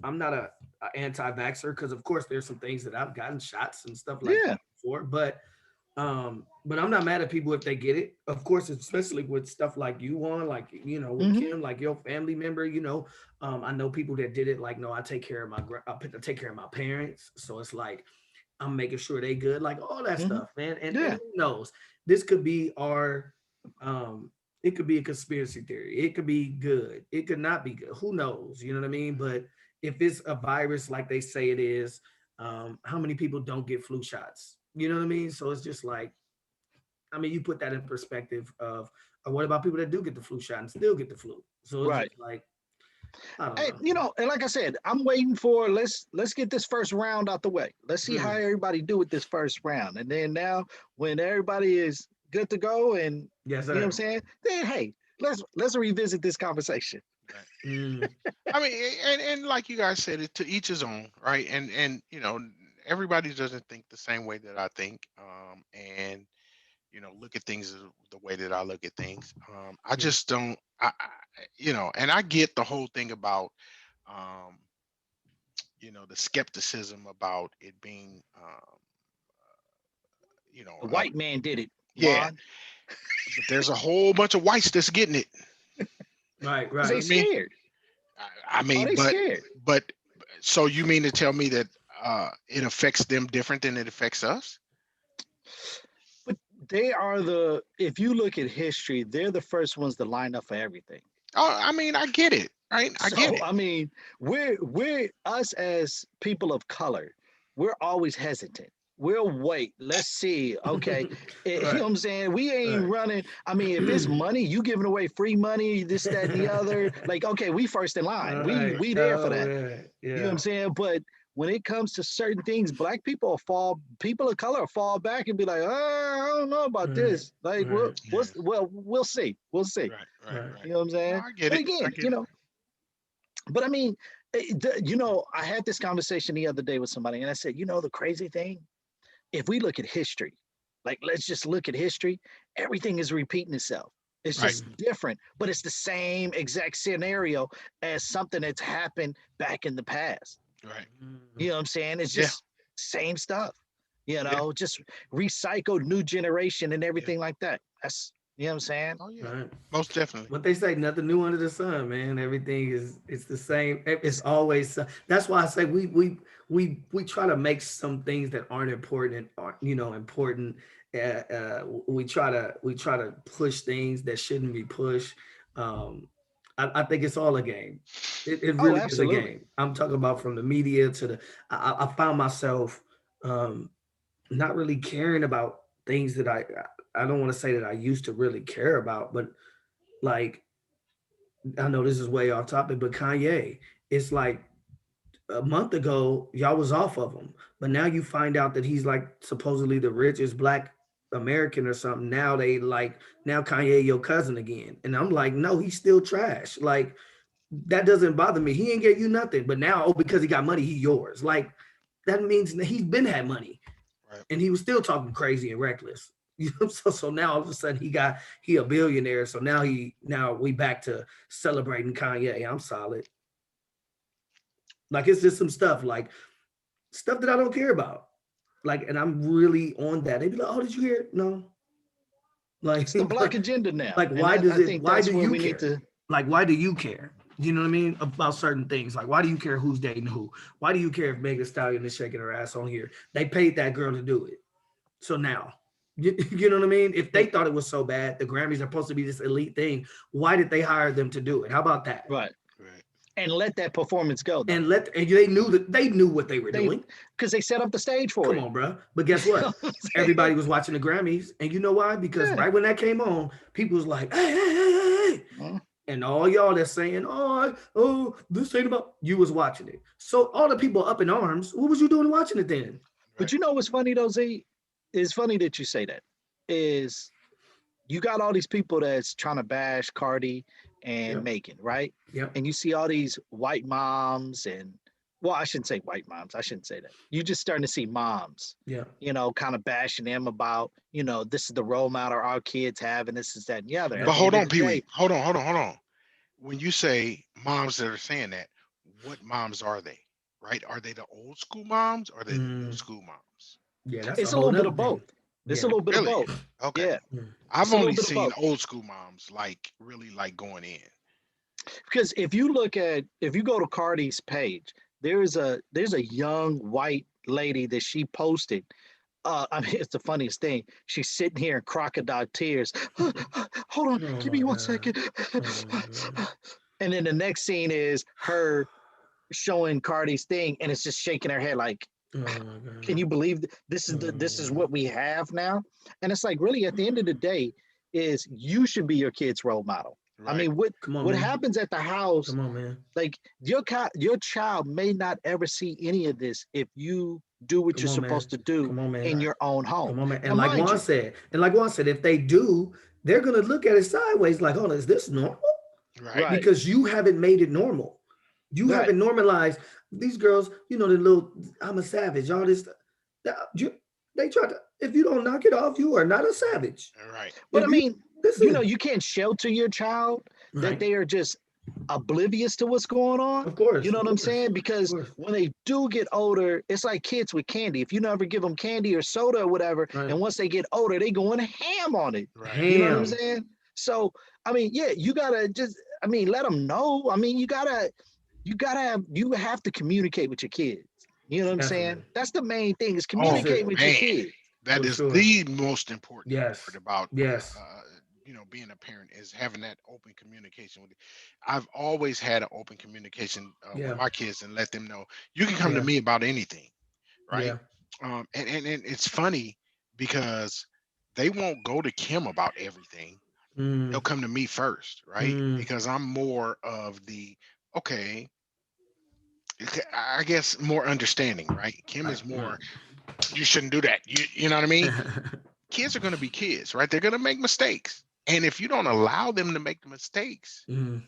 [SPEAKER 1] a anti-vaxxer because of course there's some things that I've gotten shots and stuff like
[SPEAKER 2] Yeah.
[SPEAKER 1] that before. But I'm not mad at people if they get it. Of course, especially with stuff like you on, like with
[SPEAKER 2] Hmm.
[SPEAKER 1] Kim, like your family member. I know people that did it. Like, no, I take care of my parents. So it's like I'm making sure they good, like all that
[SPEAKER 2] Hmm.
[SPEAKER 1] stuff, man. And
[SPEAKER 2] Yeah.
[SPEAKER 1] who knows? This could be our it could be a conspiracy theory. It could be good. It could not be good. Who knows? You know what I mean? But if it's a virus like they say it is, how many people don't get flu shots? You know what I mean? So it's just like, I mean, you put that in perspective of what about people that do get the flu shot and still get the flu? So it's
[SPEAKER 2] Right.
[SPEAKER 1] just like, I don't
[SPEAKER 2] And
[SPEAKER 1] know.
[SPEAKER 2] and like I said, I'm waiting for let's get this first round out the way. Let's see how
[SPEAKER 1] Mm,
[SPEAKER 2] everybody do with this first round. And then now when everybody is good to go and
[SPEAKER 1] yes,
[SPEAKER 2] you know what I'm
[SPEAKER 1] sir.
[SPEAKER 2] saying, then hey, let's revisit this conversation.
[SPEAKER 3] Right.
[SPEAKER 1] Mm,
[SPEAKER 3] I mean, and like you guys said, it to each his own, right? And everybody doesn't think the same way that I think. And look at things the way that I look at things. I just don't, and I get the whole thing about, um, the skepticism about it being, you know,
[SPEAKER 2] The
[SPEAKER 3] uh,
[SPEAKER 2] white man did it,
[SPEAKER 3] yeah,
[SPEAKER 2] Juan,
[SPEAKER 3] but there's a whole bunch of whites that's getting it.
[SPEAKER 1] Right,
[SPEAKER 2] because
[SPEAKER 3] You know
[SPEAKER 2] they
[SPEAKER 1] right.
[SPEAKER 3] what I mean?
[SPEAKER 2] scared.
[SPEAKER 3] I
[SPEAKER 2] Oh,
[SPEAKER 3] mean,
[SPEAKER 2] they scared.
[SPEAKER 3] but, so you mean to tell me that it affects them different than it affects us?
[SPEAKER 2] But they are if you look at history, they're the first ones to line up for everything.
[SPEAKER 3] Oh, I mean, I get it, right? I get
[SPEAKER 2] So
[SPEAKER 3] it.
[SPEAKER 2] I mean, we're us as people of color, we're always hesitant. We'll wait. Let's see. Okay. You know
[SPEAKER 1] Right,
[SPEAKER 2] what I'm saying? We ain't
[SPEAKER 1] right.
[SPEAKER 2] running. I mean, if it's money, you giving away free money, this, that, and the other. Like, okay, we first in line. We
[SPEAKER 1] Right.
[SPEAKER 2] we there for
[SPEAKER 1] Oh
[SPEAKER 2] that.
[SPEAKER 1] man.
[SPEAKER 2] You know what I'm
[SPEAKER 1] Yeah.
[SPEAKER 2] saying? But when it comes to certain things, black people will people of color will fall back and be like, I don't know about
[SPEAKER 1] Right.
[SPEAKER 2] this. Like,
[SPEAKER 1] Right.
[SPEAKER 3] Yeah,
[SPEAKER 2] we'll see. We'll see.
[SPEAKER 3] right, right,
[SPEAKER 1] Right.
[SPEAKER 3] right.
[SPEAKER 2] You know what I'm
[SPEAKER 3] No,
[SPEAKER 2] saying?
[SPEAKER 3] I get
[SPEAKER 2] But
[SPEAKER 3] it. I
[SPEAKER 2] again,
[SPEAKER 3] get it.
[SPEAKER 2] but I mean, I had this conversation the other day with somebody, and I said, the crazy thing, if we look at history, like let's just look at history, everything is repeating itself. It's
[SPEAKER 3] Right,
[SPEAKER 2] just different, but it's the same exact scenario as something that's happened back in the past.
[SPEAKER 3] right.
[SPEAKER 2] You know what I'm saying? It's
[SPEAKER 3] Yeah,
[SPEAKER 2] just same stuff,
[SPEAKER 3] yeah,
[SPEAKER 2] just recycled new generation and
[SPEAKER 3] yeah.
[SPEAKER 2] everything like that. That's, you know what I'm saying?
[SPEAKER 3] Oh yeah,
[SPEAKER 1] Right.
[SPEAKER 3] most definitely.
[SPEAKER 1] What they say, nothing new under the sun, man. Everything is it's the same. It's always that's why I say we try to make some things that aren't important are important. We try to push things that shouldn't be pushed. Um, I think it's all a game. It
[SPEAKER 2] Oh,
[SPEAKER 1] really is a
[SPEAKER 2] absolutely.
[SPEAKER 1] game. I'm talking about from the media to the. I found myself um, not really caring about things that I don't want to say that I used to really care about, but like I know this is way off topic, but Kanye, it's like a month ago y'all was off of him, but now you find out that he's like supposedly the richest black American or something. Now they like now Kanye your cousin again, and I'm like, no, he's still trash. Like that doesn't bother me. He ain't get you nothing, but now oh because he got money, he yours. Like that means that he's been had money,
[SPEAKER 3] Right.
[SPEAKER 1] and he was still talking crazy and reckless. So now all of a sudden he a billionaire. So now we back to celebrating Kanye. I'm solid. Like it's just some stuff like stuff that I don't care about. Like, and I'm really on that. They be like, "Oh, did you hear it?" No. Like,
[SPEAKER 2] It's the black agenda now,
[SPEAKER 1] like,
[SPEAKER 2] and
[SPEAKER 1] why does
[SPEAKER 2] I
[SPEAKER 1] it?
[SPEAKER 2] think
[SPEAKER 1] Why
[SPEAKER 2] that's
[SPEAKER 1] do
[SPEAKER 2] where
[SPEAKER 1] you
[SPEAKER 2] we need
[SPEAKER 1] care?
[SPEAKER 2] to.
[SPEAKER 1] Like, why do you care? You know what I mean about certain things? Like, why do you care who's dating who? Why do you care if Megan Stallion is shaking her ass on here? They paid that girl to do it. So now, you know what I mean? If they
[SPEAKER 2] But
[SPEAKER 1] thought it was so bad, the Grammys are supposed to be this elite thing. Why did they hire them to do it? How about that?
[SPEAKER 2] right,
[SPEAKER 3] Right.
[SPEAKER 2] and let that performance go though.
[SPEAKER 1] And they knew what they were
[SPEAKER 2] They
[SPEAKER 1] doing.
[SPEAKER 2] because they set up the stage for
[SPEAKER 1] Come
[SPEAKER 2] it.
[SPEAKER 1] on, bro. But
[SPEAKER 2] You
[SPEAKER 1] guess
[SPEAKER 2] know
[SPEAKER 1] what?
[SPEAKER 2] what I'm saying?
[SPEAKER 1] Everybody was watching the Grammys, and you know why? Because
[SPEAKER 2] Yeah.
[SPEAKER 1] right when that came on, people was like, "Hey, hey, hey, hey, hey!"
[SPEAKER 2] Mhm.
[SPEAKER 1] And all y'all that's saying, "Oh, this ain't about," you was watching it. So all the people up in arms, what was you doing watching it then?
[SPEAKER 2] But
[SPEAKER 3] Right.
[SPEAKER 2] you know what's funny though, Z? It's funny that you say that. Is you got all these people that's trying to bash Cardi and
[SPEAKER 1] Yep,
[SPEAKER 2] Megan, right?
[SPEAKER 1] yep,
[SPEAKER 2] And you see all these white moms and well, I shouldn't say white moms. I shouldn't say that. You just starting to see moms,
[SPEAKER 1] yep.
[SPEAKER 2] kind of bashing them about, this is the role model our kids have, and this is that and the other.
[SPEAKER 3] But
[SPEAKER 2] At
[SPEAKER 1] Yep.
[SPEAKER 2] the
[SPEAKER 3] hold
[SPEAKER 2] end of
[SPEAKER 3] on,
[SPEAKER 2] the
[SPEAKER 3] Pee
[SPEAKER 2] day,
[SPEAKER 3] Wee. Hold on, hold on, hold on. When you say moms that are saying that, what moms are they? Right? Are they the old school moms or are they the new
[SPEAKER 1] Mm,
[SPEAKER 3] school moms?
[SPEAKER 1] yeah, that's a
[SPEAKER 2] it's a
[SPEAKER 1] whole
[SPEAKER 2] little bit
[SPEAKER 1] nother
[SPEAKER 2] of both.
[SPEAKER 1] thing.
[SPEAKER 2] It's a
[SPEAKER 1] Yeah.
[SPEAKER 2] little bit of
[SPEAKER 3] Really?
[SPEAKER 2] both.
[SPEAKER 3] Okay.
[SPEAKER 2] Yeah,
[SPEAKER 1] Mm,
[SPEAKER 2] it's
[SPEAKER 3] I've
[SPEAKER 2] a little
[SPEAKER 3] only
[SPEAKER 2] bit of
[SPEAKER 3] seen
[SPEAKER 2] both.
[SPEAKER 3] old school moms like really like going in.
[SPEAKER 2] Because if you go to Cardi's page, there's a young white lady that she posted. I mean, it's the funniest thing. She's sitting here in crocodile tears. Hold on,
[SPEAKER 1] oh
[SPEAKER 2] give
[SPEAKER 1] my
[SPEAKER 2] me one
[SPEAKER 1] god.
[SPEAKER 2] second.
[SPEAKER 1] Oh my god.
[SPEAKER 2] And then the next scene is her showing Cardi's thing, and it's just shaking her head like,
[SPEAKER 1] Oh my
[SPEAKER 2] "Can
[SPEAKER 1] god.
[SPEAKER 2] you believe
[SPEAKER 1] Oh my
[SPEAKER 2] this is
[SPEAKER 1] god.
[SPEAKER 2] what we have now?" And it's like, really, at the end of the day, is you should be your kid's role model. I
[SPEAKER 3] Right.
[SPEAKER 2] mean, what
[SPEAKER 1] Come on,
[SPEAKER 2] what
[SPEAKER 1] man.
[SPEAKER 2] happens at the house?
[SPEAKER 1] Come on, man.
[SPEAKER 2] Like your child may not ever see any of this if you do what
[SPEAKER 1] Come
[SPEAKER 2] you're
[SPEAKER 1] on, man.
[SPEAKER 2] supposed to do
[SPEAKER 1] Come on, man.
[SPEAKER 2] in
[SPEAKER 3] Right.
[SPEAKER 2] your own home.
[SPEAKER 1] Come on, man.
[SPEAKER 2] Now,
[SPEAKER 1] And like
[SPEAKER 2] mind
[SPEAKER 1] Juan
[SPEAKER 2] you,
[SPEAKER 1] said, if they do, they're gonna look at it sideways, like, "Hold on, is this normal?"
[SPEAKER 3] Right.
[SPEAKER 2] right,
[SPEAKER 1] Because you haven't made it normal. You
[SPEAKER 2] right,
[SPEAKER 1] haven't normalized these girls. The little "I'm a savage," all this. That, you, They try to. If you don't knock it off, you are not a savage.
[SPEAKER 3] Right.
[SPEAKER 2] But
[SPEAKER 1] If
[SPEAKER 2] I
[SPEAKER 1] you
[SPEAKER 2] mean,
[SPEAKER 1] listen,
[SPEAKER 2] you can't shelter your child that
[SPEAKER 1] right?
[SPEAKER 2] they are just oblivious to what's going on.
[SPEAKER 1] Of course,
[SPEAKER 2] You know
[SPEAKER 1] of
[SPEAKER 2] what I'm
[SPEAKER 1] course,
[SPEAKER 2] saying?
[SPEAKER 1] of
[SPEAKER 2] Because
[SPEAKER 1] course.
[SPEAKER 2] when they do get older, it's like kids with candy. If you never give them candy or soda or whatever,
[SPEAKER 1] Right.
[SPEAKER 2] and once they get older, they going ham on it.
[SPEAKER 3] Right.
[SPEAKER 2] You know what I'm
[SPEAKER 1] Ham.
[SPEAKER 2] saying? So I mean, yeah, you gotta just, I mean, let them know. I mean, you have to communicate with your kids. You know what I'm saying?
[SPEAKER 1] Definitely.
[SPEAKER 2] That's the main thing is
[SPEAKER 3] Oh
[SPEAKER 1] That's
[SPEAKER 2] communicate
[SPEAKER 1] it.
[SPEAKER 2] with your
[SPEAKER 3] man,
[SPEAKER 2] kids.
[SPEAKER 3] that
[SPEAKER 1] For
[SPEAKER 3] is
[SPEAKER 1] sure.
[SPEAKER 3] the most important part
[SPEAKER 1] Yes.
[SPEAKER 3] about
[SPEAKER 1] Yes.
[SPEAKER 3] being a parent is having that open communication with. I've always had an open communication with
[SPEAKER 1] Yeah.
[SPEAKER 3] my kids and let them know you can come to
[SPEAKER 1] Yeah.
[SPEAKER 3] me about anything, right?
[SPEAKER 1] Yeah.
[SPEAKER 3] And it's funny because they won't go to Kim about everything. They'll
[SPEAKER 1] Mm,
[SPEAKER 3] come to me first, right?
[SPEAKER 1] mm,
[SPEAKER 3] Because I'm more of the okay, I guess more understanding, right? Kim
[SPEAKER 1] right.
[SPEAKER 3] is more,
[SPEAKER 1] Right.
[SPEAKER 3] you shouldn't do that. You know what I mean? Kids are going to be kids, right? They're going to make mistakes. And if you don't allow them to make the mistakes,
[SPEAKER 1] Mm,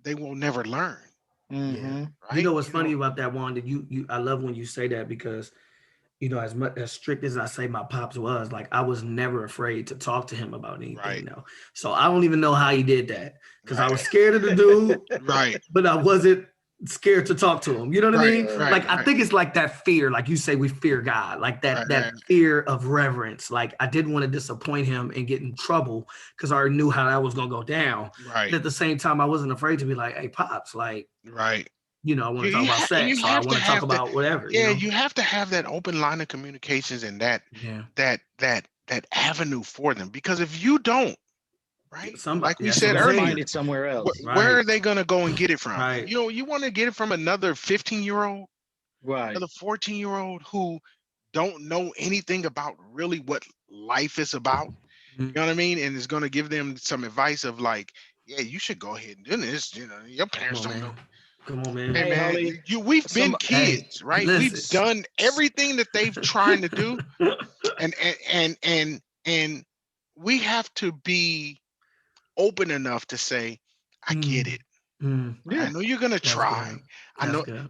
[SPEAKER 3] they will never learn,
[SPEAKER 1] yeah.
[SPEAKER 2] Mm-hmm.
[SPEAKER 1] You know
[SPEAKER 3] right?
[SPEAKER 1] what's funny about that one that I love when you say that because as much as strict as I say my pops was, like I was never afraid to talk to him about anything
[SPEAKER 3] Right,
[SPEAKER 1] though. So I don't even know how he did that because I
[SPEAKER 3] right,
[SPEAKER 1] was scared of the dude,
[SPEAKER 3] right,
[SPEAKER 1] but I wasn't scared to talk to him. You know what I
[SPEAKER 3] right,
[SPEAKER 1] mean?
[SPEAKER 3] right,
[SPEAKER 1] Like I
[SPEAKER 3] right,
[SPEAKER 1] think it's like that fear, like you say, we fear God, like
[SPEAKER 3] right,
[SPEAKER 1] that
[SPEAKER 3] right,
[SPEAKER 1] fear of reverence. Like I didn't want to disappoint him and get in trouble because I already knew how that was gonna go down. But
[SPEAKER 3] right,
[SPEAKER 1] at the same time, I wasn't afraid to be like, "Hey, pops, like
[SPEAKER 3] right.
[SPEAKER 1] I want
[SPEAKER 3] You
[SPEAKER 1] to talk
[SPEAKER 3] you,
[SPEAKER 1] about
[SPEAKER 3] ha- you
[SPEAKER 1] sex, or I
[SPEAKER 3] have to
[SPEAKER 1] want to talk
[SPEAKER 3] have that.
[SPEAKER 1] about whatever."
[SPEAKER 3] Yeah, you have to have that open line of communications and
[SPEAKER 1] Yeah.
[SPEAKER 3] that avenue for them. Because if you don't, right,
[SPEAKER 1] Somebody.
[SPEAKER 3] like we
[SPEAKER 1] That's what
[SPEAKER 3] said
[SPEAKER 1] I'm
[SPEAKER 2] They'll find
[SPEAKER 3] earlier,
[SPEAKER 1] saying.
[SPEAKER 2] it somewhere else.
[SPEAKER 3] where
[SPEAKER 1] Right.
[SPEAKER 3] are they gonna go and get it from?
[SPEAKER 1] Right.
[SPEAKER 3] You want to get it from another 15-year-old,
[SPEAKER 2] Right.
[SPEAKER 3] another 14-year-old who don't know anything about really what life is about.
[SPEAKER 1] Mhm.
[SPEAKER 3] You know what I mean? And is going to give them some advice of like, yeah, you should go ahead and do this. Your
[SPEAKER 1] Come
[SPEAKER 3] parents
[SPEAKER 1] on,
[SPEAKER 3] don't know.
[SPEAKER 1] man. Come on, man.
[SPEAKER 3] Hey
[SPEAKER 2] Hey,
[SPEAKER 3] man,
[SPEAKER 2] homie,
[SPEAKER 3] we've been
[SPEAKER 2] some
[SPEAKER 1] Hey,
[SPEAKER 3] kids, right? We've
[SPEAKER 1] listen.
[SPEAKER 3] done everything that they've trying to do, and we have to be open enough to say, I get
[SPEAKER 1] Mm,
[SPEAKER 3] it.
[SPEAKER 1] mm,
[SPEAKER 3] Right? I
[SPEAKER 2] yeah,
[SPEAKER 3] know you're gonna
[SPEAKER 1] that's
[SPEAKER 3] try.
[SPEAKER 1] good.
[SPEAKER 3] I
[SPEAKER 1] That's
[SPEAKER 3] know
[SPEAKER 1] good.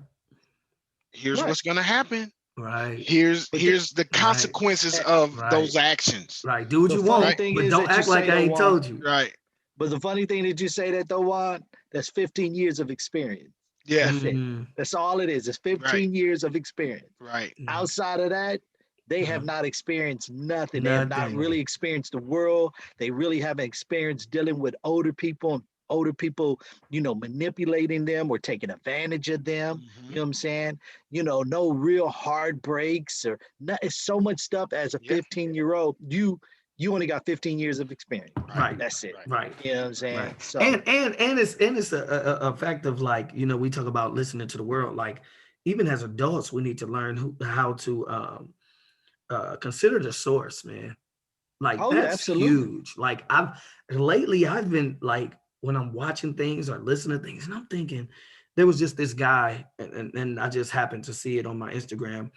[SPEAKER 3] here's
[SPEAKER 2] right.
[SPEAKER 3] what's gonna happen.
[SPEAKER 1] Right.
[SPEAKER 3] Here's
[SPEAKER 2] But the,
[SPEAKER 3] here's the
[SPEAKER 1] Right.
[SPEAKER 3] consequences
[SPEAKER 2] eh,
[SPEAKER 3] of
[SPEAKER 1] Right.
[SPEAKER 3] those actions.
[SPEAKER 1] Right. Do what
[SPEAKER 2] the
[SPEAKER 1] you
[SPEAKER 2] funny
[SPEAKER 3] Right,
[SPEAKER 1] want,
[SPEAKER 2] thing
[SPEAKER 1] but
[SPEAKER 2] is
[SPEAKER 1] don't
[SPEAKER 2] that you
[SPEAKER 1] act like
[SPEAKER 2] say
[SPEAKER 1] I
[SPEAKER 2] though,
[SPEAKER 1] ain't
[SPEAKER 2] Juan.
[SPEAKER 1] told you.
[SPEAKER 3] right.
[SPEAKER 2] But the funny thing that you say that though, Juan, that's 15 years of experience.
[SPEAKER 3] Yeah,
[SPEAKER 2] That's it.
[SPEAKER 1] Mm,
[SPEAKER 2] That's all it is. It's
[SPEAKER 3] right,
[SPEAKER 2] 15 years of experience.
[SPEAKER 3] right.
[SPEAKER 1] mm,
[SPEAKER 2] Outside of that, they have
[SPEAKER 1] mm,
[SPEAKER 2] not experienced nothing. They have not
[SPEAKER 1] nothing.
[SPEAKER 2] really experienced the world. They really haven't experienced dealing with older people and older people, manipulating them or taking advantage of them. You
[SPEAKER 3] Hmm.
[SPEAKER 2] know what I'm saying? No real heartbreaks or not. It's so much stuff as a
[SPEAKER 3] Yeah,
[SPEAKER 2] 15-year-old. You only got 15 years of experience.
[SPEAKER 3] right,
[SPEAKER 1] Right.
[SPEAKER 2] That's it.
[SPEAKER 3] right.
[SPEAKER 1] Right.
[SPEAKER 2] You know what I'm saying?
[SPEAKER 1] Right.
[SPEAKER 2] So
[SPEAKER 1] And it's a fact of like, we talk about listening to the world. Like, even as adults, we need to learn how to consider the source, man. Like
[SPEAKER 2] oh yeah,
[SPEAKER 1] that's
[SPEAKER 2] absolutely.
[SPEAKER 1] huge. Like I've been like when I'm watching things or listening to things, and I'm thinking there was just this guy, and I just happened to see it on my Instagram.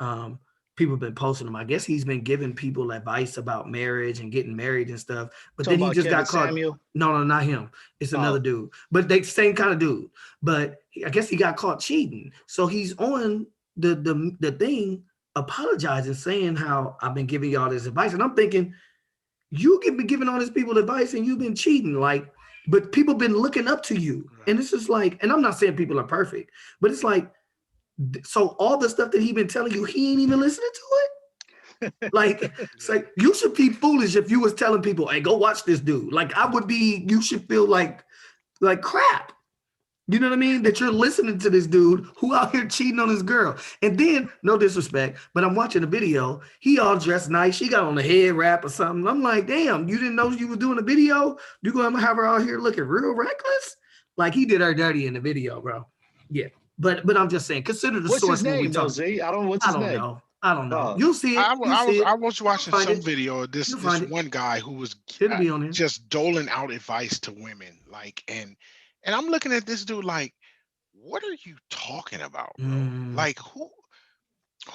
[SPEAKER 1] Um, People have been posting him. I guess he's been giving people advice about marriage and getting married and stuff. But
[SPEAKER 2] Talking
[SPEAKER 1] then he
[SPEAKER 2] about
[SPEAKER 1] just
[SPEAKER 2] Kevin
[SPEAKER 1] got caught.
[SPEAKER 2] Samuel.
[SPEAKER 1] No, no, not him. It's another
[SPEAKER 2] Oh,
[SPEAKER 1] dude. But they same kind of dude. But I guess he got caught cheating. So he's on the thing apologizing, saying how I've been giving y'all this advice. And I'm thinking, you can be giving all these people advice and you've been cheating, like, but people been looking up to you. And
[SPEAKER 3] Right.
[SPEAKER 1] it's just like, and I'm not saying people are perfect, but it's like, so all the stuff that he been telling you, he ain't even listening to it. Like, it's
[SPEAKER 3] Yeah.
[SPEAKER 1] like you should be foolish if you was telling people, hey, go watch this dude. Like I would be, you should feel like crap. You know what I mean? That you're listening to this dude who out here cheating on his girl. And then, no disrespect, but I'm watching the video. He all dressed nice. She got on a head wrap or something. I'm like, damn, you didn't know you was doing a video? You gonna have her out here looking real reckless? Like he did her dirty in the video, bro. Yeah. But I'm just saying, consider the
[SPEAKER 2] what's his
[SPEAKER 1] source when we
[SPEAKER 2] name though,
[SPEAKER 1] talk.
[SPEAKER 2] Z? I don't know what's
[SPEAKER 1] I
[SPEAKER 2] his
[SPEAKER 1] don't
[SPEAKER 2] name.
[SPEAKER 1] know. I don't know.
[SPEAKER 2] Oh,
[SPEAKER 1] You'll see it. You'll see
[SPEAKER 3] I
[SPEAKER 1] it.
[SPEAKER 3] was
[SPEAKER 1] You'll
[SPEAKER 3] watching
[SPEAKER 1] find
[SPEAKER 3] some
[SPEAKER 1] it.
[SPEAKER 3] video of this
[SPEAKER 1] You'll
[SPEAKER 3] this
[SPEAKER 1] find it.
[SPEAKER 3] one guy who was
[SPEAKER 1] It'll be on there.
[SPEAKER 3] just doling out advice to women, like, and I'm looking at this dude like, what are you talking about, bro?
[SPEAKER 1] Mm,
[SPEAKER 3] Like, who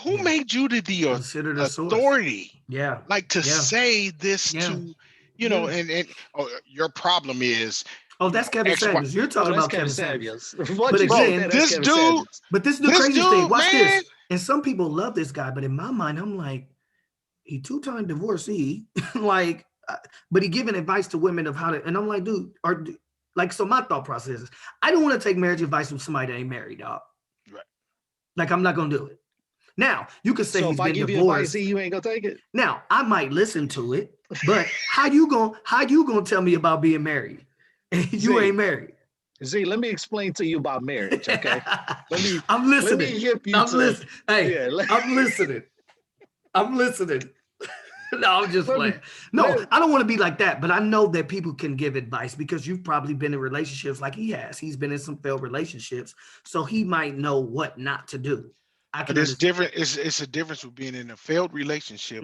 [SPEAKER 1] yeah.
[SPEAKER 3] made you the
[SPEAKER 1] Consider the source.
[SPEAKER 3] authority,
[SPEAKER 1] Yeah.
[SPEAKER 3] like, to
[SPEAKER 1] Yeah.
[SPEAKER 3] say this
[SPEAKER 1] Yeah.
[SPEAKER 3] to,
[SPEAKER 1] Yeah.
[SPEAKER 3] and oh, your problem is,
[SPEAKER 1] Oh, that's Kevin
[SPEAKER 3] X, Y,
[SPEAKER 1] Samuels. You're
[SPEAKER 2] oh,
[SPEAKER 1] talking
[SPEAKER 2] that's
[SPEAKER 1] about
[SPEAKER 2] Kevin
[SPEAKER 1] Kevin Samuels.
[SPEAKER 2] Samuels. Once
[SPEAKER 1] But
[SPEAKER 2] you said
[SPEAKER 3] bro,
[SPEAKER 2] that,
[SPEAKER 1] again,
[SPEAKER 2] that's Kevin Samuels.
[SPEAKER 1] but this is the
[SPEAKER 3] this
[SPEAKER 1] craziest thing.
[SPEAKER 3] dude,
[SPEAKER 1] Watch
[SPEAKER 3] man,
[SPEAKER 1] this. And some people love this guy, but in my mind, I'm like, he two-time divorcee, like, but he giving advice to women of how to, and I'm like, dude, like, so my thought process is, I don't want to take marriage advice from somebody that ain't married, dog.
[SPEAKER 3] Right.
[SPEAKER 1] Like, I'm not gonna do it. Now, you could say
[SPEAKER 2] So
[SPEAKER 1] he's
[SPEAKER 2] if I
[SPEAKER 1] been
[SPEAKER 2] give you advice,
[SPEAKER 1] divorced.
[SPEAKER 2] you ain't gonna take it.
[SPEAKER 1] Now, I might listen to it, but how you gonna tell me about being married? And you
[SPEAKER 2] Z,
[SPEAKER 1] ain't married.
[SPEAKER 2] Z, let me explain to you about marriage, okay? Let me
[SPEAKER 1] I'm
[SPEAKER 2] let me
[SPEAKER 1] listening.
[SPEAKER 2] hip you
[SPEAKER 1] I'm
[SPEAKER 2] to
[SPEAKER 1] listening. Hey,
[SPEAKER 2] yeah.
[SPEAKER 1] I'm listening. I'm listening. No, I'm just
[SPEAKER 2] Let me
[SPEAKER 1] playing. No,
[SPEAKER 2] let
[SPEAKER 1] I don't want to be like that, but I know that people can give advice because you've probably been in relationships like he has. He's been in some failed relationships, so he might know what not to do. I
[SPEAKER 3] But
[SPEAKER 1] can
[SPEAKER 3] it's
[SPEAKER 1] understand.
[SPEAKER 3] different. It's a difference with being in a failed relationship,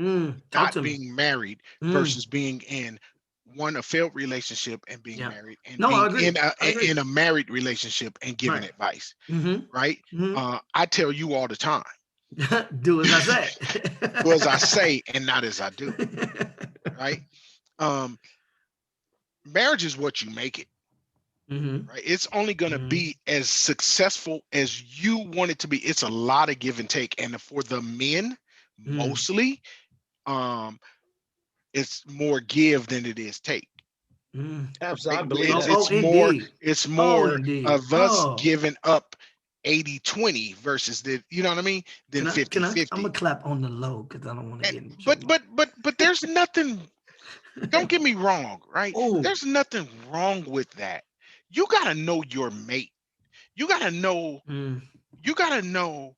[SPEAKER 1] Talk to
[SPEAKER 3] not
[SPEAKER 1] me.
[SPEAKER 3] being married,
[SPEAKER 1] Mm,
[SPEAKER 3] versus being in a failed relationship and being
[SPEAKER 1] yeah.
[SPEAKER 3] married, and
[SPEAKER 1] No, I
[SPEAKER 3] being
[SPEAKER 1] agree. I agree.
[SPEAKER 3] in a married relationship and giving
[SPEAKER 1] Right.
[SPEAKER 3] advice.
[SPEAKER 1] Mm-hmm.
[SPEAKER 3] Right.
[SPEAKER 1] Mm-hmm.
[SPEAKER 3] I tell you all the time,
[SPEAKER 1] Do as I say.
[SPEAKER 3] do as I say and not as I do. Right. Um, Marriage is what you make it.
[SPEAKER 1] Mm-hmm.
[SPEAKER 3] Right. It's only going to
[SPEAKER 1] Mm-hmm.
[SPEAKER 3] be as successful as you want it to be. It's a lot of give and take, and for the men,
[SPEAKER 1] Mm.
[SPEAKER 3] mostly, um, it's more give than it is take.
[SPEAKER 1] Mm.
[SPEAKER 2] absolutely I
[SPEAKER 3] Right?
[SPEAKER 2] believe
[SPEAKER 1] Oh,
[SPEAKER 2] that.
[SPEAKER 1] oh, indeed.
[SPEAKER 3] It's
[SPEAKER 1] Oh,
[SPEAKER 3] more
[SPEAKER 1] indeed.
[SPEAKER 3] of us
[SPEAKER 1] Oh,
[SPEAKER 3] giving up 80-20 versus the, you know what I mean, than
[SPEAKER 1] can I? I'm
[SPEAKER 3] 50-50.
[SPEAKER 1] gonna clap on the low because I don't want to
[SPEAKER 3] And
[SPEAKER 1] get in
[SPEAKER 3] but
[SPEAKER 1] trouble.
[SPEAKER 3] but but but there's nothing, don't get me wrong, right?
[SPEAKER 2] Oh,
[SPEAKER 3] There's nothing wrong with that. You gotta know your mate. You gotta know,
[SPEAKER 1] Mm,
[SPEAKER 3] you gotta know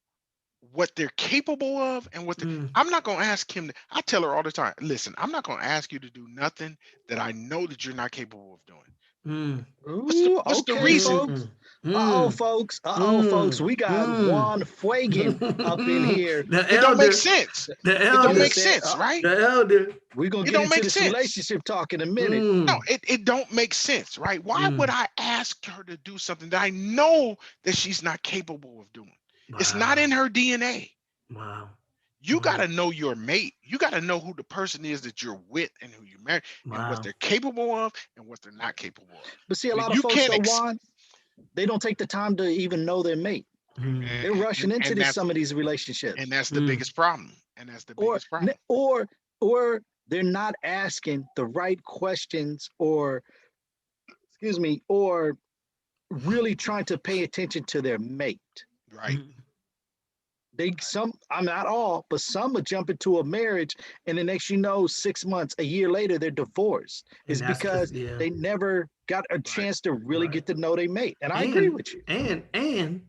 [SPEAKER 3] what they're capable of and what
[SPEAKER 1] mm,
[SPEAKER 3] I'm not gonna ask him I tell her all the time, listen, I'm not gonna ask you to do nothing that I know that you're not capable of doing.
[SPEAKER 1] mm,
[SPEAKER 2] ooh,
[SPEAKER 3] What's the
[SPEAKER 2] okay,
[SPEAKER 3] reason?
[SPEAKER 2] folks.
[SPEAKER 1] mm, mm,
[SPEAKER 2] Uh-oh, folks.
[SPEAKER 1] mm,
[SPEAKER 2] We got
[SPEAKER 1] mm.
[SPEAKER 2] Juan Fuegan up in here.
[SPEAKER 1] The
[SPEAKER 3] It don't make
[SPEAKER 1] elder,
[SPEAKER 3] sense.
[SPEAKER 1] the
[SPEAKER 3] It don't
[SPEAKER 2] You
[SPEAKER 3] make
[SPEAKER 1] elder,
[SPEAKER 2] said
[SPEAKER 3] sense, right?
[SPEAKER 1] the elder.
[SPEAKER 2] we're gonna
[SPEAKER 3] It
[SPEAKER 2] get
[SPEAKER 3] don't
[SPEAKER 2] into
[SPEAKER 3] make
[SPEAKER 2] this
[SPEAKER 3] sense.
[SPEAKER 2] relationship talk in a minute.
[SPEAKER 3] No,
[SPEAKER 1] Mm,
[SPEAKER 3] it don't make sense, right? Why would
[SPEAKER 1] mm.
[SPEAKER 3] I ask her to do something that I know that she's not capable of doing? It's not
[SPEAKER 1] Wow,
[SPEAKER 3] in her DNA.
[SPEAKER 1] wow,
[SPEAKER 3] You got
[SPEAKER 1] wow,
[SPEAKER 3] to know your mate. You got to know who the person is that you're with and who you marry and what
[SPEAKER 1] wow.
[SPEAKER 3] they're capable of and what they're not capable of.
[SPEAKER 2] But see, a
[SPEAKER 3] When
[SPEAKER 2] lot of
[SPEAKER 3] you
[SPEAKER 2] folks
[SPEAKER 3] can't
[SPEAKER 2] though, Juan, they don't take the time to even know their mate.
[SPEAKER 1] Mm,
[SPEAKER 2] They're rushing into
[SPEAKER 3] and
[SPEAKER 2] this
[SPEAKER 3] that's
[SPEAKER 2] some of these relationships.
[SPEAKER 3] the
[SPEAKER 1] mm,
[SPEAKER 3] biggest problem. And that's the
[SPEAKER 2] Or
[SPEAKER 3] biggest problem.
[SPEAKER 2] or or they're not asking the right questions or excuse me, or really trying to pay attention to their mate.
[SPEAKER 3] Right.
[SPEAKER 1] mm.
[SPEAKER 2] They some I'm not all, but some will jump into a marriage and the next you know, 6 months, a year later, they're divorced.
[SPEAKER 1] And
[SPEAKER 2] It's
[SPEAKER 1] that's because,
[SPEAKER 2] because
[SPEAKER 1] yeah,
[SPEAKER 2] they never got a
[SPEAKER 3] Right.
[SPEAKER 2] chance to really
[SPEAKER 1] right.
[SPEAKER 2] get to know their mate. And I agree
[SPEAKER 1] And
[SPEAKER 2] with you.
[SPEAKER 1] and and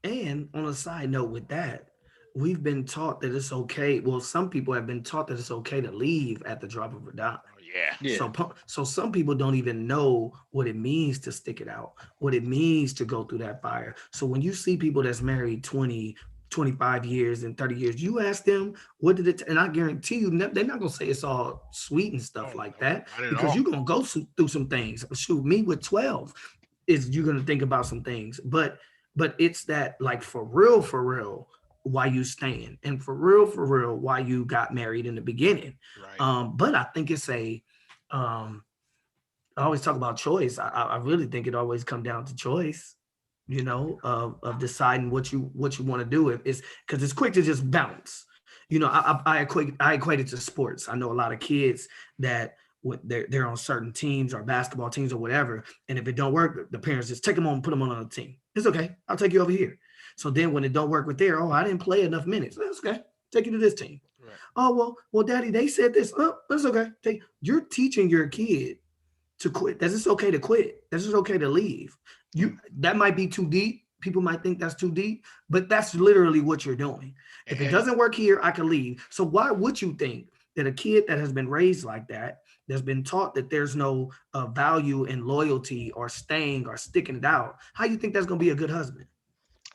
[SPEAKER 1] and on a side note with that, we've been taught that it's okay. Well, some people have been taught that it's okay to leave at the drop of a dime.
[SPEAKER 3] Oh yeah.
[SPEAKER 2] Yeah.
[SPEAKER 1] So some people don't even know what it means to stick it out, what it means to go through that fire. So when you see people that's married 20, 25 years and 30 years, you ask them, what did it, and I guarantee you, they're not going to say it's all sweet and
[SPEAKER 3] Oh
[SPEAKER 1] stuff like
[SPEAKER 3] no,
[SPEAKER 1] that
[SPEAKER 3] not at
[SPEAKER 1] because
[SPEAKER 3] all.
[SPEAKER 1] you're going to go through some things. Shoot, me with 12 is you're going to think about some things, but it's that like for real, why you staying and for real, why you got married in the beginning.
[SPEAKER 3] Right.
[SPEAKER 1] But I think it's um, I always talk about choice. I really think it always come down to choice, of deciding what you want to do. If it's because it's quick to just bounce. I equate it to sports. I know a lot of kids that they're on certain teams or basketball teams or whatever, and if it don't work, the parents just take them on and put them on another team. It's okay. I'll take you over here. So then when it don't work with there, oh, I didn't play enough minutes. That's okay. Take you to this team.
[SPEAKER 3] Right.
[SPEAKER 1] Oh well, daddy, they said this. Oh, that's okay. You're teaching your kid to quit. That it's okay to quit. That it's okay to leave.
[SPEAKER 3] And,
[SPEAKER 1] That might be too deep. People might think that's too deep, but that's literally what you're doing. If it
[SPEAKER 3] and
[SPEAKER 1] doesn't work here, I can leave. So why would you think that a kid that has been raised like that, that's been taught that there's no value in loyalty or staying or sticking it out, how you think that's going to be a good husband?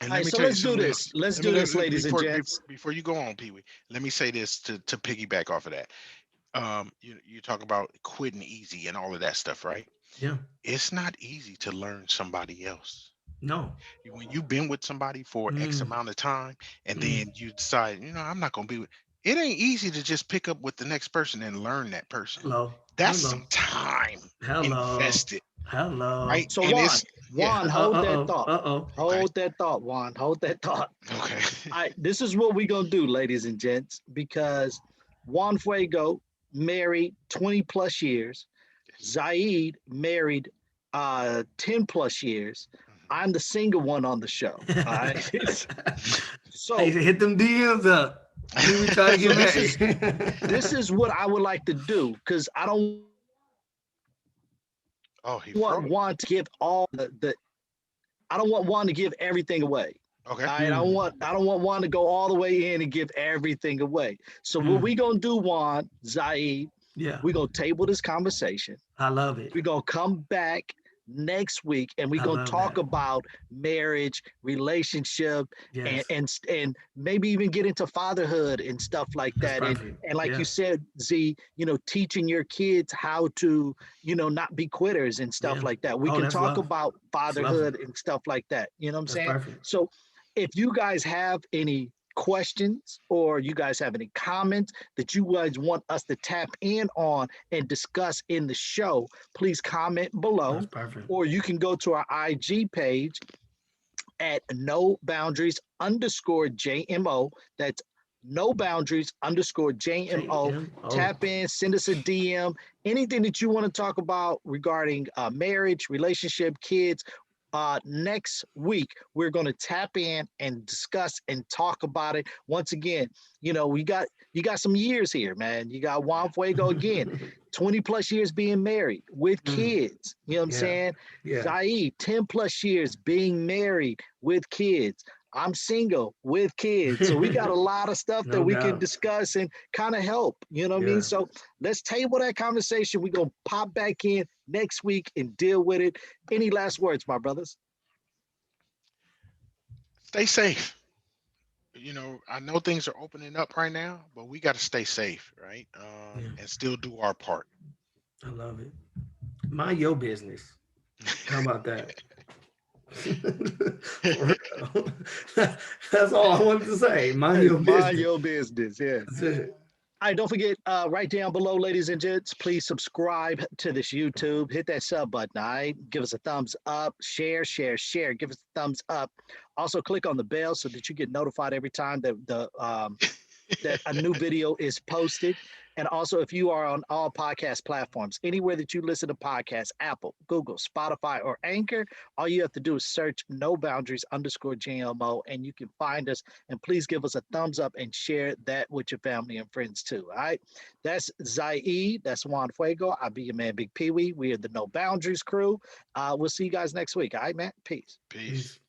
[SPEAKER 2] All
[SPEAKER 3] let
[SPEAKER 2] right,
[SPEAKER 3] me
[SPEAKER 2] so
[SPEAKER 3] tell you
[SPEAKER 2] let's do
[SPEAKER 3] something
[SPEAKER 2] this.
[SPEAKER 3] else.
[SPEAKER 2] Let's
[SPEAKER 3] Let me
[SPEAKER 2] do this, ladies and
[SPEAKER 3] before
[SPEAKER 2] gents.
[SPEAKER 3] before you go on, Pee Wee. Let me say this to piggyback off of that. You talk about quitting easy and all of that stuff, right?
[SPEAKER 1] Yeah.
[SPEAKER 3] It's not easy to learn somebody else.
[SPEAKER 1] No.
[SPEAKER 3] When you've been with somebody for X
[SPEAKER 1] Mm,
[SPEAKER 3] amount of time and
[SPEAKER 1] mm.
[SPEAKER 3] then you decide, I'm not gonna be with, it ain't easy to just pick up with the next person and learn that person.
[SPEAKER 1] Hello.
[SPEAKER 3] That's
[SPEAKER 1] Hello.
[SPEAKER 3] some time
[SPEAKER 1] Hello.
[SPEAKER 3] invested, right?
[SPEAKER 1] Hello.
[SPEAKER 2] So
[SPEAKER 3] And
[SPEAKER 2] Juan,
[SPEAKER 3] it's yeah,
[SPEAKER 2] Juan, hold that
[SPEAKER 1] Uh-oh.
[SPEAKER 2] thought.
[SPEAKER 1] Uh-oh.
[SPEAKER 3] okay,
[SPEAKER 2] Hold that thought, Juan. Hold that thought.
[SPEAKER 3] okay.
[SPEAKER 2] All right, this is what we're gonna do, ladies and gents, because Juan Fuego, married 20 plus years.
[SPEAKER 3] Yes.
[SPEAKER 2] Zaid, married 10 plus years.
[SPEAKER 3] Mhm.
[SPEAKER 2] I'm the single one on the show. All right.
[SPEAKER 1] Hey,
[SPEAKER 2] So,
[SPEAKER 1] hit them DMs up. See, we try to
[SPEAKER 2] so
[SPEAKER 1] get
[SPEAKER 2] this
[SPEAKER 1] married.
[SPEAKER 2] is what I would like to do because I don't want Juan to give all
[SPEAKER 3] Oh, he
[SPEAKER 2] the
[SPEAKER 3] froze.
[SPEAKER 2] I don't want Juan to give everything away. All right,
[SPEAKER 3] Okay.
[SPEAKER 1] Mm,
[SPEAKER 2] I don't want Juan to go all the way in and give everything away. So what we
[SPEAKER 1] mm.
[SPEAKER 2] gonna do, Juan, Zaid,
[SPEAKER 1] Yeah,
[SPEAKER 2] we gonna table this conversation.
[SPEAKER 1] I love it.
[SPEAKER 2] We're gonna come back next week and we're
[SPEAKER 1] I
[SPEAKER 2] gonna
[SPEAKER 1] love
[SPEAKER 2] talk
[SPEAKER 1] that.
[SPEAKER 2] about marriage, relationship, and
[SPEAKER 1] Yes,
[SPEAKER 2] and maybe even get into fatherhood and stuff like
[SPEAKER 1] that's
[SPEAKER 2] that.
[SPEAKER 1] perfect.
[SPEAKER 2] And like you
[SPEAKER 1] Yeah,
[SPEAKER 2] said, Z, teaching your kids how to, not be quitters and stuff
[SPEAKER 1] yeah.
[SPEAKER 2] like that. We
[SPEAKER 1] Oh,
[SPEAKER 2] can
[SPEAKER 1] that's
[SPEAKER 2] talk
[SPEAKER 1] love.
[SPEAKER 2] about
[SPEAKER 1] That's lovely.
[SPEAKER 2] fatherhood and stuff like that. You know what I'm
[SPEAKER 1] That's
[SPEAKER 2] saying?
[SPEAKER 1] perfect.
[SPEAKER 2] So if you guys have any questions or you guys have any comments that you guys want us to tap in on and discuss in the show, please comment
[SPEAKER 1] That's
[SPEAKER 2] below,
[SPEAKER 1] perfect.
[SPEAKER 2] or you can go to our IG page at no boundaries underscore JMO. That's no boundaries underscore JMO.
[SPEAKER 1] JMO.
[SPEAKER 2] Tap in, send us a DM, anything that you want to talk about regarding marriage, relationship, kids. Next week, we're going to tap in and discuss and talk about it. Once again, you got some years here, man. You got Juan Fuego again, 20 plus years being married with
[SPEAKER 1] Mm,
[SPEAKER 2] kids. You know what I'm
[SPEAKER 1] yeah,
[SPEAKER 2] saying?
[SPEAKER 1] yeah.
[SPEAKER 2] Zaid, 10 plus years being married with kids. I'm single with kids. So we got a lot of stuff that
[SPEAKER 1] No
[SPEAKER 2] we can
[SPEAKER 1] doubt.
[SPEAKER 2] discuss and kind of help. You know what I mean?
[SPEAKER 1] Yeah.
[SPEAKER 2] So let's table that conversation. We're going to pop back in next week and deal with it. Any last words, my brothers?
[SPEAKER 3] Stay safe. I know things are opening up right now, but we got to stay safe, right?
[SPEAKER 1] Yeah.
[SPEAKER 3] And still do our part.
[SPEAKER 1] I love it. Mind your business. How about that? For real. That's all I wanted to say. Mind
[SPEAKER 2] Hey,
[SPEAKER 1] your
[SPEAKER 2] mind
[SPEAKER 1] business.
[SPEAKER 2] your business. Yeah.
[SPEAKER 1] That's it.
[SPEAKER 2] All right, don't forget, right down below, ladies and gents, please subscribe to this YouTube. Hit that sub button, all right? Give us a thumbs up, share, share, share. Give us a thumbs up. Also, click on the bell so that you get notified every time that that a new video is posted. And also, if you are on all podcast platforms, anywhere that you listen to podcasts, Apple, Google, Spotify, or Anchor, all you have to do is search no boundaries underscore JMO and you can find us. And please give us a thumbs up and share that with your family and friends too. All right. That's Zaid. That's Juan Fuego. I'll be your man, Big Pee Wee. We are the No Boundaries crew. We'll see you guys next week. All right, man. Peace.
[SPEAKER 3] Peace.
[SPEAKER 1] Peace.